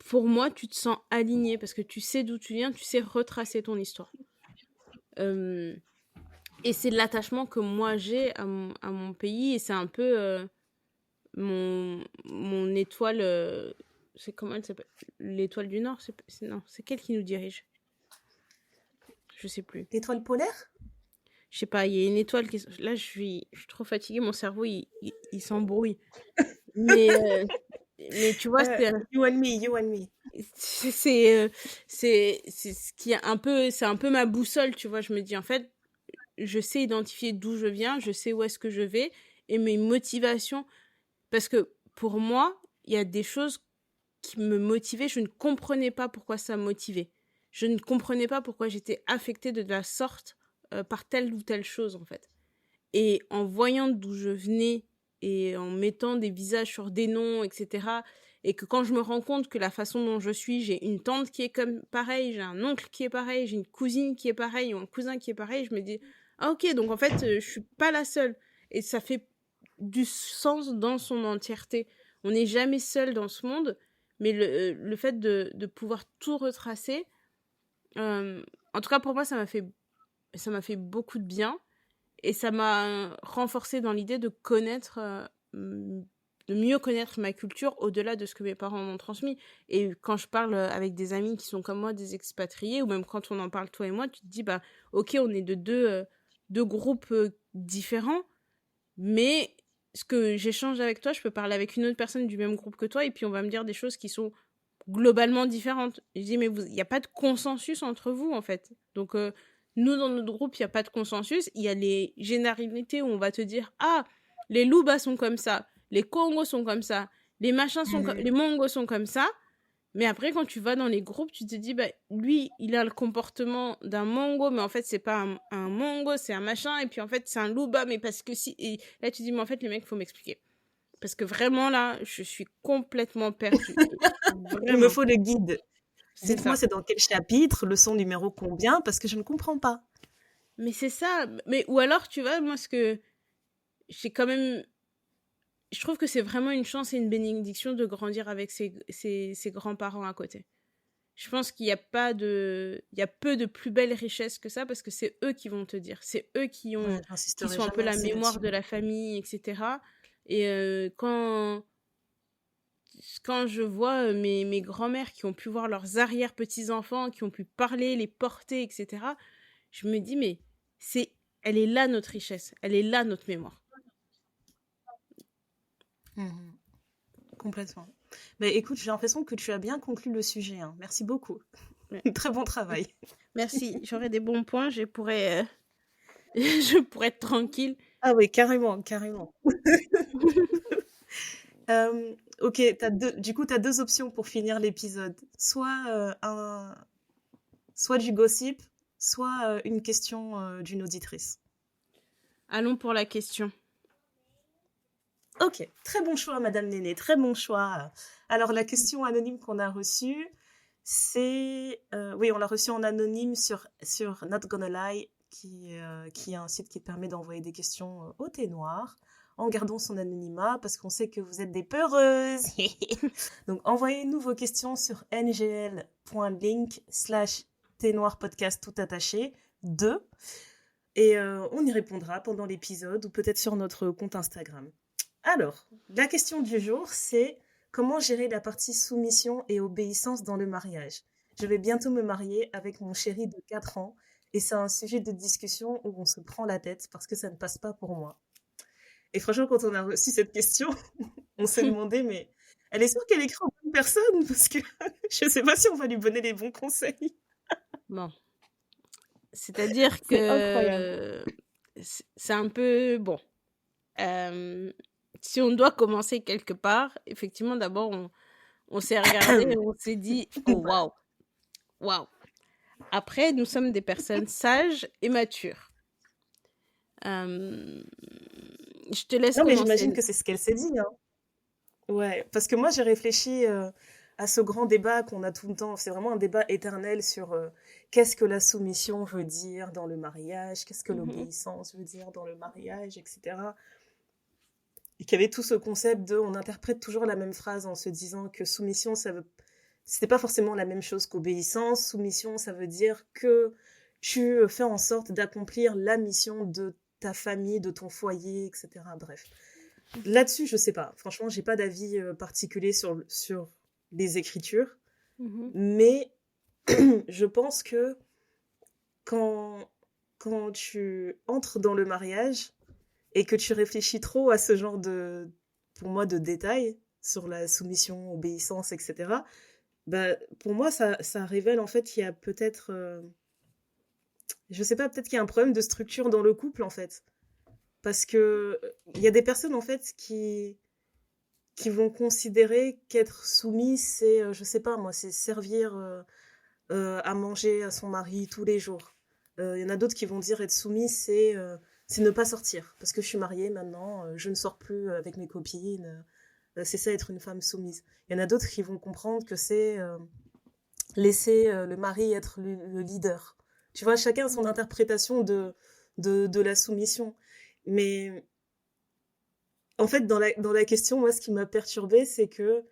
pour moi, tu te sens aligné parce que tu sais d'où tu viens, tu sais retracer ton histoire. Et c'est l'attachement que moi j'ai à mon pays et c'est un peu mon étoile. C'est comment elle s'appelle? L'étoile du Nord? Non, c'est quelle qui nous dirige? Je sais plus. L'étoile polaire? Je sais pas, il y a une étoile qui... Là, je suis trop fatiguée, mon cerveau, il s'embrouille. Mais tu vois, You and me, you and me. c'est ce qui est un peu... C'est un peu ma boussole, tu vois. Je me dis, en fait, je sais identifier d'où je viens, je sais où est-ce que je vais, et mes motivations... Parce que, pour moi, il y a des choses qui me motivaient, je ne comprenais pas pourquoi ça me motivait. Je ne comprenais pas pourquoi j'étais affectée de la sorte par telle ou telle chose, en fait. Et en voyant d'où je venais et en mettant des visages sur des noms, etc., et que quand je me rends compte que la façon dont je suis, j'ai une tante qui est comme pareil, j'ai un oncle qui est pareil, j'ai une cousine qui est pareil, ou un cousin qui est pareil, je me dis, ah ok, donc en fait, je suis pas la seule. Et ça fait du sens dans son entièreté. On n'est jamais seul dans ce monde, mais le fait de pouvoir tout retracer, en tout cas pour moi, ça m'a fait beaucoup de bien et ça m'a renforcé dans l'idée de connaître, de mieux connaître ma culture au-delà de ce que mes parents m'ont transmis. Et quand je parle avec des amis qui sont comme moi, des expatriés, ou même quand on en parle toi et moi, tu te dis, bah ok, on est de deux groupes différents, mais ce que j'échange avec toi, je peux parler avec une autre personne du même groupe que toi et puis on va me dire des choses qui sont globalement différentes. Je dis, mais il n'y a pas de consensus entre vous, en fait. Donc, nous, dans notre groupe, il n'y a pas de consensus. Il y a les généralités où on va te dire, ah, les Loubas sont comme ça, les Congos sont comme ça, les machins sont les Mongos sont comme ça. Mais après, quand tu vas dans les groupes, tu te dis, bah, lui, il a le comportement d'un mongo, mais en fait, c'est pas un mongo, c'est un machin, et puis en fait, c'est un louba, mais parce que si. Et là, tu dis, mais en fait, les mecs, faut m'expliquer. Parce que vraiment, là, je suis complètement perdue. Il me Vraiment, faut le guide. c'est Dites-moi, ça. c'est dans quel chapitre, leçon numéro combien, parce que je ne comprends pas. Mais c'est ça. Mais, ou alors, tu vois, moi, ce que j'ai quand même. Je trouve que c'est vraiment une chance et une bénédiction de grandir avec ses grands-parents à côté. Je pense qu'il y a pas de, il y a peu de plus belles richesses que ça parce que c'est eux qui vont te dire, c'est eux Ouais, qui j'insisterai sont un peu jamais la assez mémoire là-dessus. de la famille, etc. Et quand je vois mes grands-mères qui ont pu voir leurs arrière-petits-enfants, qui ont pu parler, les porter, etc. Je me dis mais c'est, elle est là notre richesse, elle est là notre mémoire. Mhm. Complètement. Mais écoute, j'ai l'impression que tu as bien conclu le sujet, hein. Merci beaucoup. Ouais. Très bon travail. Merci, j'aurai des bons points, je pourrais, je pourrais être tranquille. Ah oui, carrément, carrément. Ok, du coup, tu as deux options pour finir l'épisode. Soit du gossip, soit une question d'une auditrice. Allons pour la question. Ok, très bon choix, Madame Néné, très bon choix. Alors, la question anonyme qu'on a reçue, c'est... oui, on l'a reçue en anonyme sur Not Gonna Lie, qui est un site qui permet d'envoyer des questions au thé noir, en gardant son anonymat, parce qu'on sait que vous êtes des peureuses. Donc, envoyez-nous vos questions sur ngl.link/thé noir podcast tout attaché 2, et on y répondra pendant l'épisode, ou peut-être sur notre compte Instagram. Alors, la question du jour, c'est comment gérer la partie soumission et obéissance dans le mariage. Je vais bientôt me marier avec mon chéri de 4 ans et c'est un sujet de discussion où on se prend la tête parce que ça ne passe pas pour moi. Et franchement, quand on a reçu cette question, on s'est demandé, mais elle est sûre qu'elle écrit en bonne personne parce que je ne sais pas si on va lui donner les bons conseils. Bon, c'est-à-dire C'est incroyable. que c'est un peu bon. Si on doit commencer quelque part, effectivement, d'abord, on s'est regardé et on s'est dit, oh Voilà. waouh, waouh. Après, nous sommes des personnes sages et matures. Euh, je te laisse Non, mais j'imagine commencer. que c'est ce qu'elle s'est dit, hein. Ouais, parce que moi j'ai réfléchi à ce grand débat qu'on a tout le temps. C'est vraiment un débat éternel sur qu'est-ce que la soumission veut dire dans le mariage, qu'est-ce que Mhm, l'obéissance veut dire dans le mariage, etc. Et qu'il y avait tout ce concept de, on interprète toujours la même phrase en se disant que soumission, c'était pas forcément la même chose qu'obéissance. Soumission, ça veut dire que tu fais en sorte d'accomplir la mission de ta famille, de ton foyer, etc. Bref. Là-dessus, je sais pas. Franchement, j'ai pas d'avis particulier sur les écritures. mhm. Mais je pense que quand, quand tu entres dans le mariage et que tu réfléchis trop à ce genre pour moi, de détails sur la soumission, obéissance, etc., bah, pour moi, ça révèle en fait qu'il y a peut-être, je sais pas, peut-être qu'il y a un problème de structure dans le couple, en fait. Parce que il y a des personnes, en fait, qui vont considérer qu'être soumis, c'est, je sais pas moi, c'est servir à manger à son mari tous les jours. Il y en a d'autres qui vont dire être soumis, c'est ne pas sortir. Parce que je suis mariée maintenant, je ne sors plus avec mes copines. C'est ça être une femme soumise. Il y en a d'autres qui vont comprendre que c'est laisser le mari être le leader. Tu vois, chacun a son interprétation de la soumission. Mais en fait, dans la question, moi, ce qui m'a perturbée, c'est que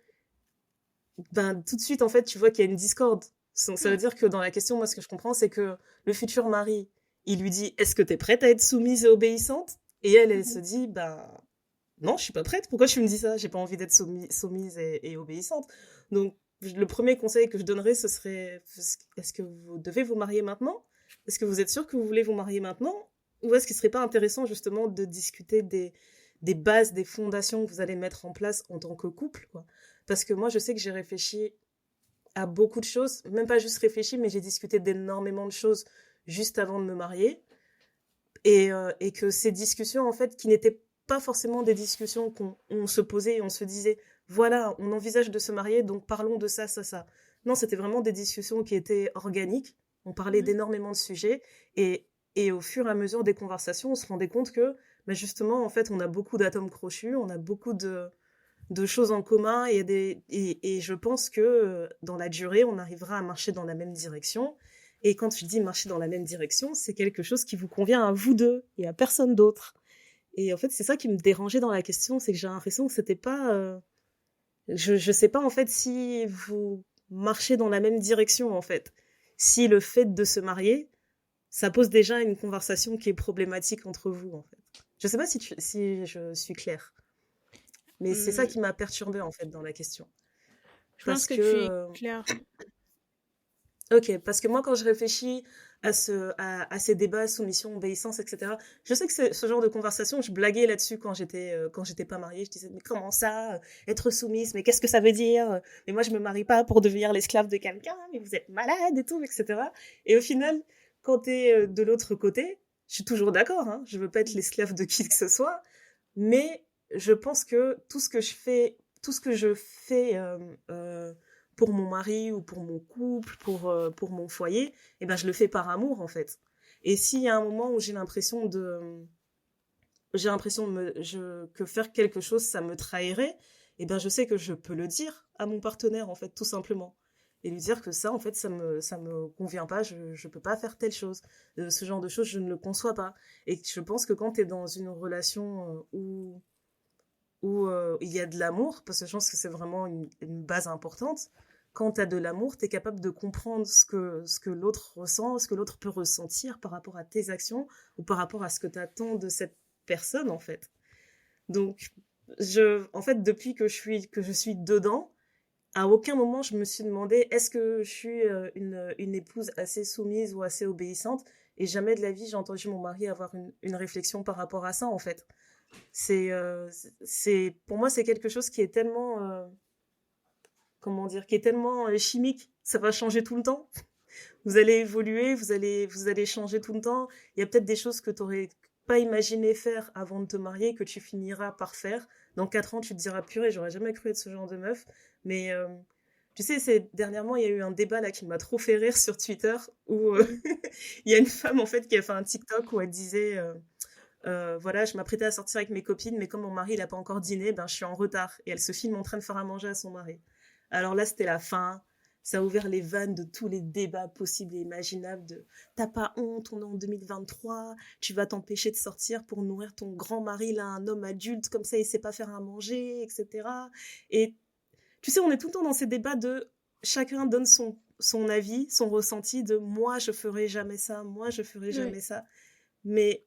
ben, tout de suite, en fait, tu vois qu'il y a une discorde. Donc, ça veut dire que dans la question, moi, ce que je comprends, c'est que le futur mari, il lui dit, est-ce que t'es prête à être soumise et obéissante? Et elle se dit, ben, non, je suis pas prête. Pourquoi tu me dis ça? J'ai pas envie d'être soumise et obéissante. Donc, le premier conseil que je donnerais, ce serait, est-ce que vous devez vous marier maintenant? Est-ce que vous êtes sûr que vous voulez vous marier maintenant? Ou est-ce qu'il serait pas intéressant, justement, de discuter des bases, des fondations que vous allez mettre en place en tant que couple, quoi? Parce que moi, je sais que j'ai réfléchi à beaucoup de choses, même pas juste réfléchi, mais j'ai discuté d'énormément de choses juste avant de me marier. Et que ces discussions, en fait, qui n'étaient pas forcément des discussions qu'on se posait et on se disait, voilà, on envisage de se marier, donc parlons de ça, ça, ça. Non, c'était vraiment des discussions qui étaient organiques. On parlait d'énormément de sujets et au fur et à mesure des conversations, on se rendait compte que, bah, justement, en fait, on a beaucoup d'atomes crochus, on a beaucoup de choses en commun et je pense que dans la durée, on arrivera à marcher dans la même direction. Et quand tu dis marcher dans la même direction, c'est quelque chose qui vous convient à vous deux et à personne d'autre. Et en fait, c'est ça qui me dérangeait dans la question, c'est que j'ai l'impression que c'était pas... je sais pas en fait si vous marchez dans la même direction en fait. Si le fait de se marier, ça pose déjà une conversation qui est problématique entre vous en fait. Je sais pas si je suis claire, mais c'est ça Hum, qui m'a perturbée en fait dans la question. je pense Parce que que, tu es clair. ok, parce que moi quand je réfléchis à ces débats, soumission, obéissance, etc., je sais que c'est ce genre de conversation, je blaguais là-dessus quand j'étais pas mariée. Je disais, mais comment ça, être soumise, mais qu'est-ce que ça veut dire? Mais moi je me marie pas pour devenir l'esclave de quelqu'un, mais vous êtes malade et tout, etc. Et au final, quand t'es de l'autre côté, je suis toujours d'accord, hein, je veux pas être l'esclave de qui que ce soit, mais je pense que tout ce que je fais pour mon mari ou pour mon couple, pour mon foyer, eh ben je le fais par amour en fait. Et s'il y a un moment où j'ai l'impression que faire quelque chose ça me trahirait, eh ben je sais que je peux le dire à mon partenaire en fait tout simplement et lui dire que ça en fait ça me convient pas, je peux pas faire telle chose, ce genre de choses je ne le conçois pas. Et je pense que quand tu es dans une relation où il y a de l'amour, parce que je pense que c'est vraiment une base importante. Quand tu as de l'amour, tu es capable de comprendre ce que l'autre ressent, ce que l'autre peut ressentir par rapport à tes actions ou par rapport à ce que tu attends de cette personne, en fait. Donc, en fait, depuis que je suis dedans, à aucun moment je me suis demandé est-ce que je suis une épouse assez soumise ou assez obéissante. Et jamais de la vie j'ai entendu mon mari avoir une réflexion par rapport à ça, en fait. Pour moi, c'est quelque chose qui est tellement, comment dire, qui est tellement chimique. Ça va changer tout le temps. Vous allez évoluer, vous allez changer tout le temps. Il y a peut-être des choses que tu n'aurais pas imaginé faire avant de te marier, que tu finiras par faire. Dans 4 ans, tu te diras, purée, j'aurais jamais cru être ce genre de meuf. Mais, tu sais, dernièrement, il y a eu un débat là qui m'a trop fait rire sur Twitter où il y a une femme, en fait, qui a fait un TikTok où elle disait, voilà, je m'apprêtais à sortir avec mes copines, mais comme mon mari il a pas encore dîné, ben je suis en retard. Et elle se filme en train de faire à manger à son mari. Alors là, c'était la fin. Ça a ouvert les vannes de tous les débats possibles et imaginables de t'as pas honte, on est en 2023, tu vas t'empêcher de sortir pour nourrir ton grand mari, là, un homme adulte, comme ça il sait pas faire à manger, etc. Et tu sais, on est tout le temps dans ces débats de chacun donne son avis, son ressenti de moi je ferai jamais ça, moi je ferai Ouais. jamais ça. Mais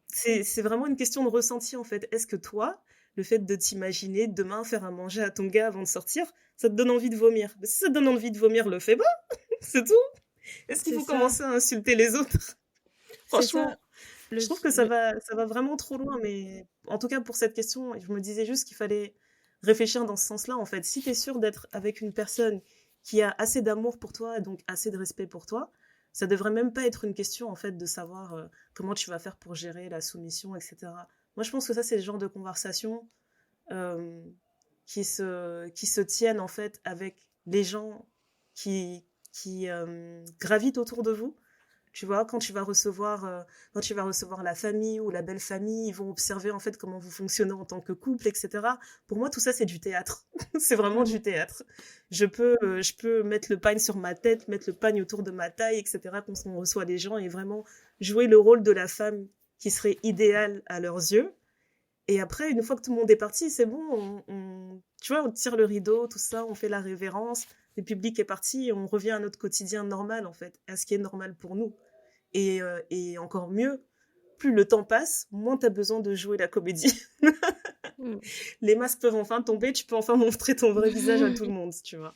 c'est vraiment une question de ressenti en fait. Est-ce que toi, le fait de t'imaginer demain faire à manger à ton gars avant de sortir, ça te donne envie de vomir? Mais si ça te donne envie de vomir, le fais pas, c'est tout. Est-ce qu'il C'est faut ça, commencer à insulter les autres? c'est ça. Franchement, je trouve que Le... ça va vraiment trop loin. Mais en tout cas, pour cette question, je me disais juste qu'il fallait réfléchir dans ce sens-là. En fait, si tu es sûr d'être avec une personne qui a assez d'amour pour toi et donc assez de respect pour toi, ça devrait même pas être une question en fait de savoir comment tu vas faire pour gérer la soumission, etc. Moi, je pense que ça, c'est le genre de conversation euh, qui se tiennent en fait avec les gens qui gravitent autour de vous. Tu vois, quand tu vas recevoir la famille ou la belle famille, ils vont observer en fait comment vous fonctionnez en tant que couple, etc. Pour moi, tout ça, c'est du théâtre. C'est vraiment du théâtre. Je peux mettre le pagne sur ma tête, mettre le pagne autour de ma taille, etc. Quand on reçoit les gens et vraiment jouer le rôle de la femme qui serait idéale à leurs yeux. Et après, une fois que tout le monde est parti, c'est bon, tu vois, on tire le rideau, tout ça, on fait la révérence, le public est parti et on revient à notre quotidien normal, en fait, à ce qui est normal pour nous. Et encore mieux, plus le temps passe, moins tu as besoin de jouer la comédie. Mm. Les masques peuvent enfin tomber, tu peux enfin montrer ton vrai visage à tout le monde, tu vois.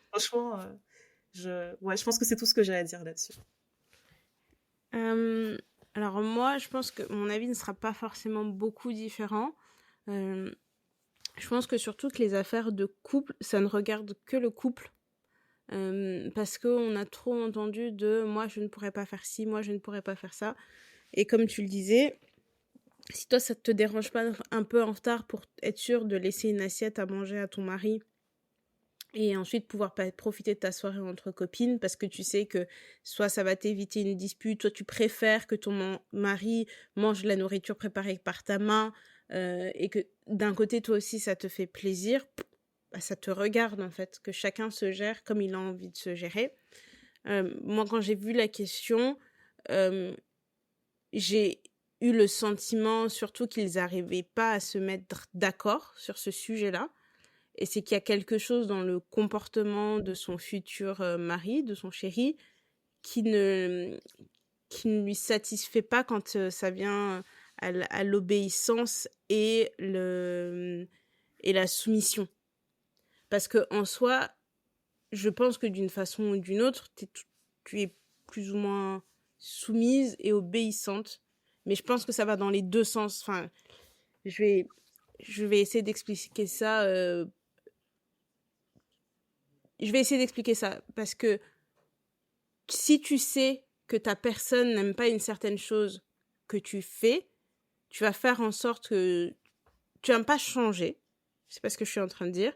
Franchement, ouais, je pense que c'est tout ce que j'ai à dire là-dessus. Euh, alors moi, je pense que mon avis ne sera pas forcément beaucoup différent. Euh, je pense que surtout que les affaires de couple, ça ne regarde que le couple. Parce qu'on a trop entendu de moi je ne pourrais pas faire ci, moi je ne pourrais pas faire ça. Et comme tu le disais, si toi, ça te dérange pas un peu en retard pour être sûr de laisser une assiette à manger à ton mari et ensuite pouvoir profiter de ta soirée entre copines parce que tu sais que soit ça va t'éviter une dispute, soit tu préfères que ton mari mange la nourriture préparée par ta main et que d'un côté, toi aussi, ça te fait plaisir, bah, ça te regarde en fait, que chacun se gère comme il a envie de se gérer. Moi, quand j'ai vu la question, euh, j'ai eu le sentiment surtout qu'ils n'arrivaient pas à se mettre d'accord sur ce sujet-là. Et c'est qu'il y a quelque chose dans le comportement de son futur mari, de son chéri, qui ne, qui ne lui satisfait pas quand ça vient à l'obéissance et la soumission. Parce que en soi, je pense que d'une façon ou d'une autre, tu es plus ou moins soumise et obéissante. Mais je pense que ça va dans les deux sens. Enfin, je vais essayer d'expliquer ça. Je vais essayer d'expliquer ça. Parce que si tu sais que ta personne n'aime pas une certaine chose que tu fais, tu vas faire en sorte que tu n'aimes pas changer. C'est pas ce que je suis en train de dire.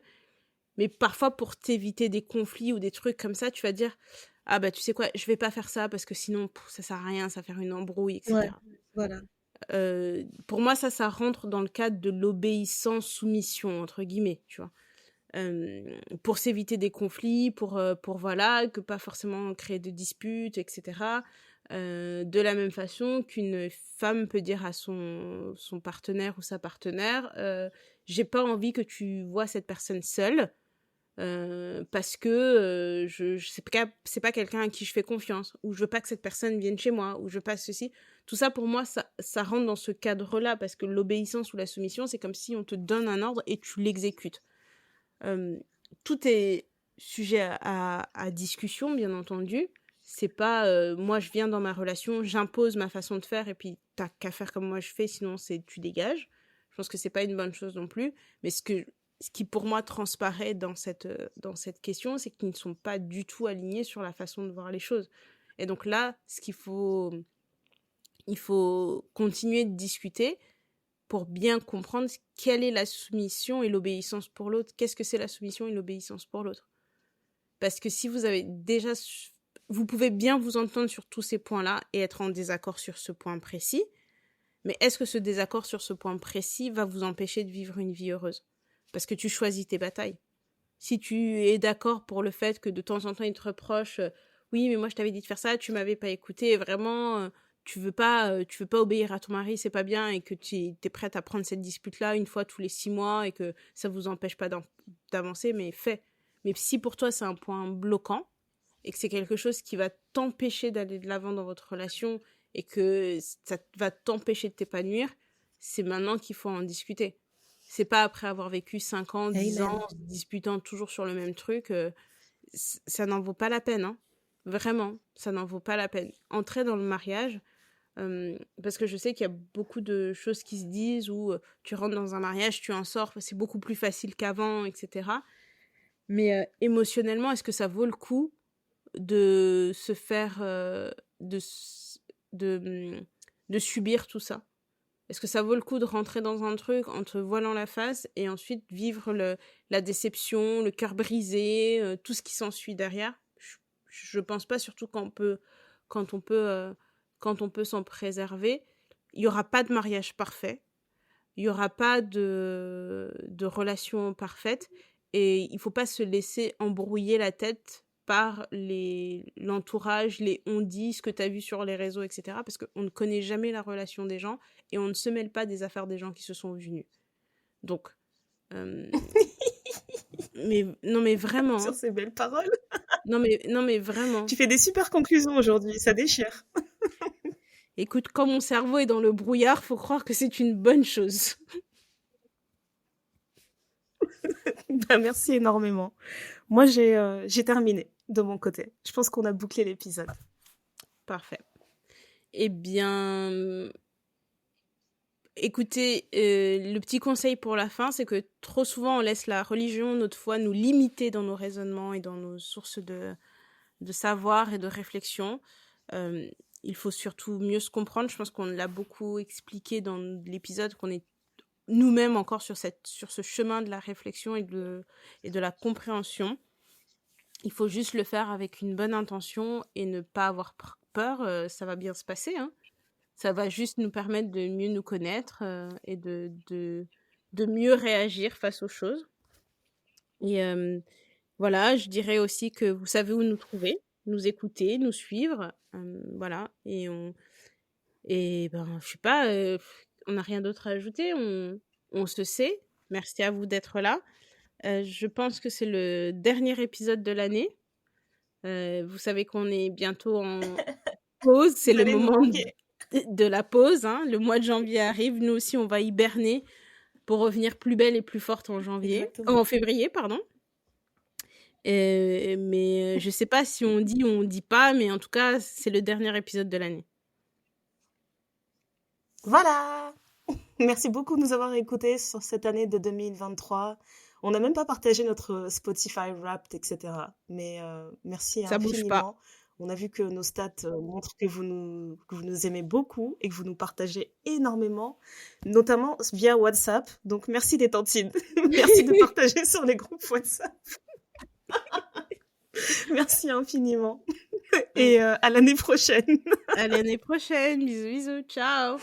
Mais parfois, pour t'éviter des conflits ou des trucs comme ça, tu vas dire « Ah bah tu sais quoi, je vais pas faire ça parce que sinon ça sert à rien, ça va faire une embrouille, etc. » Ouais, voilà. Pour moi, ça rentre dans le cadre de l'obéissance-soumission, entre guillemets, tu vois. Pour s'éviter des conflits, pour voilà, que pas forcément créer de disputes, etc. De la même façon qu'une femme peut dire à son partenaire ou sa partenaire j'ai pas envie que tu vois cette personne seule parce que c'est pas quelqu'un à qui je fais confiance, ou je veux pas que cette personne vienne chez moi, ou je veux pas ceci. Tout ça, pour moi, ça rentre dans ce cadre-là, parce que l'obéissance ou la soumission, c'est comme si on te donne un ordre et tu l'exécutes. Tout est sujet à discussion, bien entendu. C'est pas moi je viens dans ma relation, j'impose ma façon de faire et puis t'as qu'à faire comme moi je fais, sinon tu dégages. Je pense que c'est pas une bonne chose non plus. Mais ce qui pour moi transparaît dans cette question, c'est qu'ils ne sont pas du tout alignés sur la façon de voir les choses. Et donc là, il faut continuer de discuter pour bien comprendre quelle est la soumission et l'obéissance pour l'autre. Qu'est-ce que c'est la soumission et l'obéissance pour l'autre? Parce que si vous avez déjà... Vous pouvez bien vous entendre sur tous ces points-là et être en désaccord sur ce point précis, mais est-ce que ce désaccord sur ce point précis va vous empêcher de vivre une vie heureuse? Parce que tu choisis tes batailles. Si tu es d'accord pour le fait que de temps en temps il te reproche oui mais moi je t'avais dit de faire ça, tu m'avais pas écouté, et vraiment tu veux pas obéir à ton mari, c'est pas bien, et que tu es prête à prendre cette dispute là une fois tous les 6 mois et que ça vous empêche pas d'avancer, mais fais. Mais si pour toi c'est un point bloquant et que c'est quelque chose qui va t'empêcher d'aller de l'avant dans votre relation et que ça va t'empêcher de t'épanouir, c'est maintenant qu'il faut en discuter. C'est pas après avoir vécu 5 ans, 10 ans, se disputant toujours sur le même truc. Ça n'en vaut pas la peine. Hein. Vraiment, ça n'en vaut pas la peine. Entrer dans le mariage, parce que je sais qu'il y a beaucoup de choses qui se disent où tu rentres dans un mariage, tu en sors, c'est beaucoup plus facile qu'avant, etc. Mais émotionnellement, est-ce que ça vaut le coup de se faire... de subir tout ça? Est-ce que ça vaut le coup de rentrer dans un truc en te voilant la face et ensuite vivre la déception, le cœur brisé, tout ce qui s'ensuit derrière? Je pense pas, surtout quand on peut s'en préserver. Il y aura pas de mariage parfait, il y aura pas de relation parfaite, et il faut pas se laisser embrouiller la tête par l'entourage, les on-dit, ce que tu as vu sur les réseaux, etc. Parce qu'on ne connaît jamais la relation des gens et on ne se mêle pas des affaires des gens qui se sont vus nus. Donc, mais vraiment. Sur ces belles paroles. Non mais vraiment. Tu fais des super conclusions aujourd'hui, ça déchire. Écoute, quand mon cerveau est dans le brouillard, faut croire que c'est une bonne chose. Bah, merci énormément. Moi, j'ai terminé de mon côté. Je pense qu'on a bouclé l'épisode. Parfait. Eh bien, écoutez, le petit conseil pour la fin, c'est que trop souvent, on laisse la religion, notre foi, nous limiter dans nos raisonnements et dans nos sources de savoir et de réflexion. il faut surtout mieux se comprendre. Je pense qu'on l'a beaucoup expliqué dans l'épisode, qu'on est nous-mêmes encore sur ce chemin de la réflexion et de la compréhension. Il faut juste le faire avec une bonne intention et ne pas avoir peur. Ça va bien se passer, hein. Ça va juste nous permettre de mieux nous connaître et de mieux réagir face aux choses. Et voilà, je dirais aussi que vous savez où nous trouver, nous écouter, nous suivre. Voilà. Et je sais pas, on n'a rien d'autre à ajouter. On se sait. Merci à vous d'être là. Je pense que c'est le dernier épisode de l'année. Vous savez qu'on est bientôt en pause. C'est le moment de la pause. Hein. Le mois de janvier arrive. Nous aussi, on va hiberner pour revenir plus belle et plus forte en février, pardon. Mais je sais pas si on dit ou on dit pas, mais en tout cas, c'est le dernier épisode de l'année. Voilà. Merci beaucoup de nous avoir écoutés sur cette année de 2023. On n'a même pas partagé notre Spotify Wrapped, etc. Mais merci Ça infiniment. bouge pas. On a vu que nos stats montrent que vous nous aimez beaucoup et que vous nous partagez énormément, notamment via WhatsApp. Donc merci les tantines. Merci de partager sur les groupes WhatsApp. Merci infiniment. Et à l'année prochaine. À l'année prochaine. Bisous, bisous. Ciao.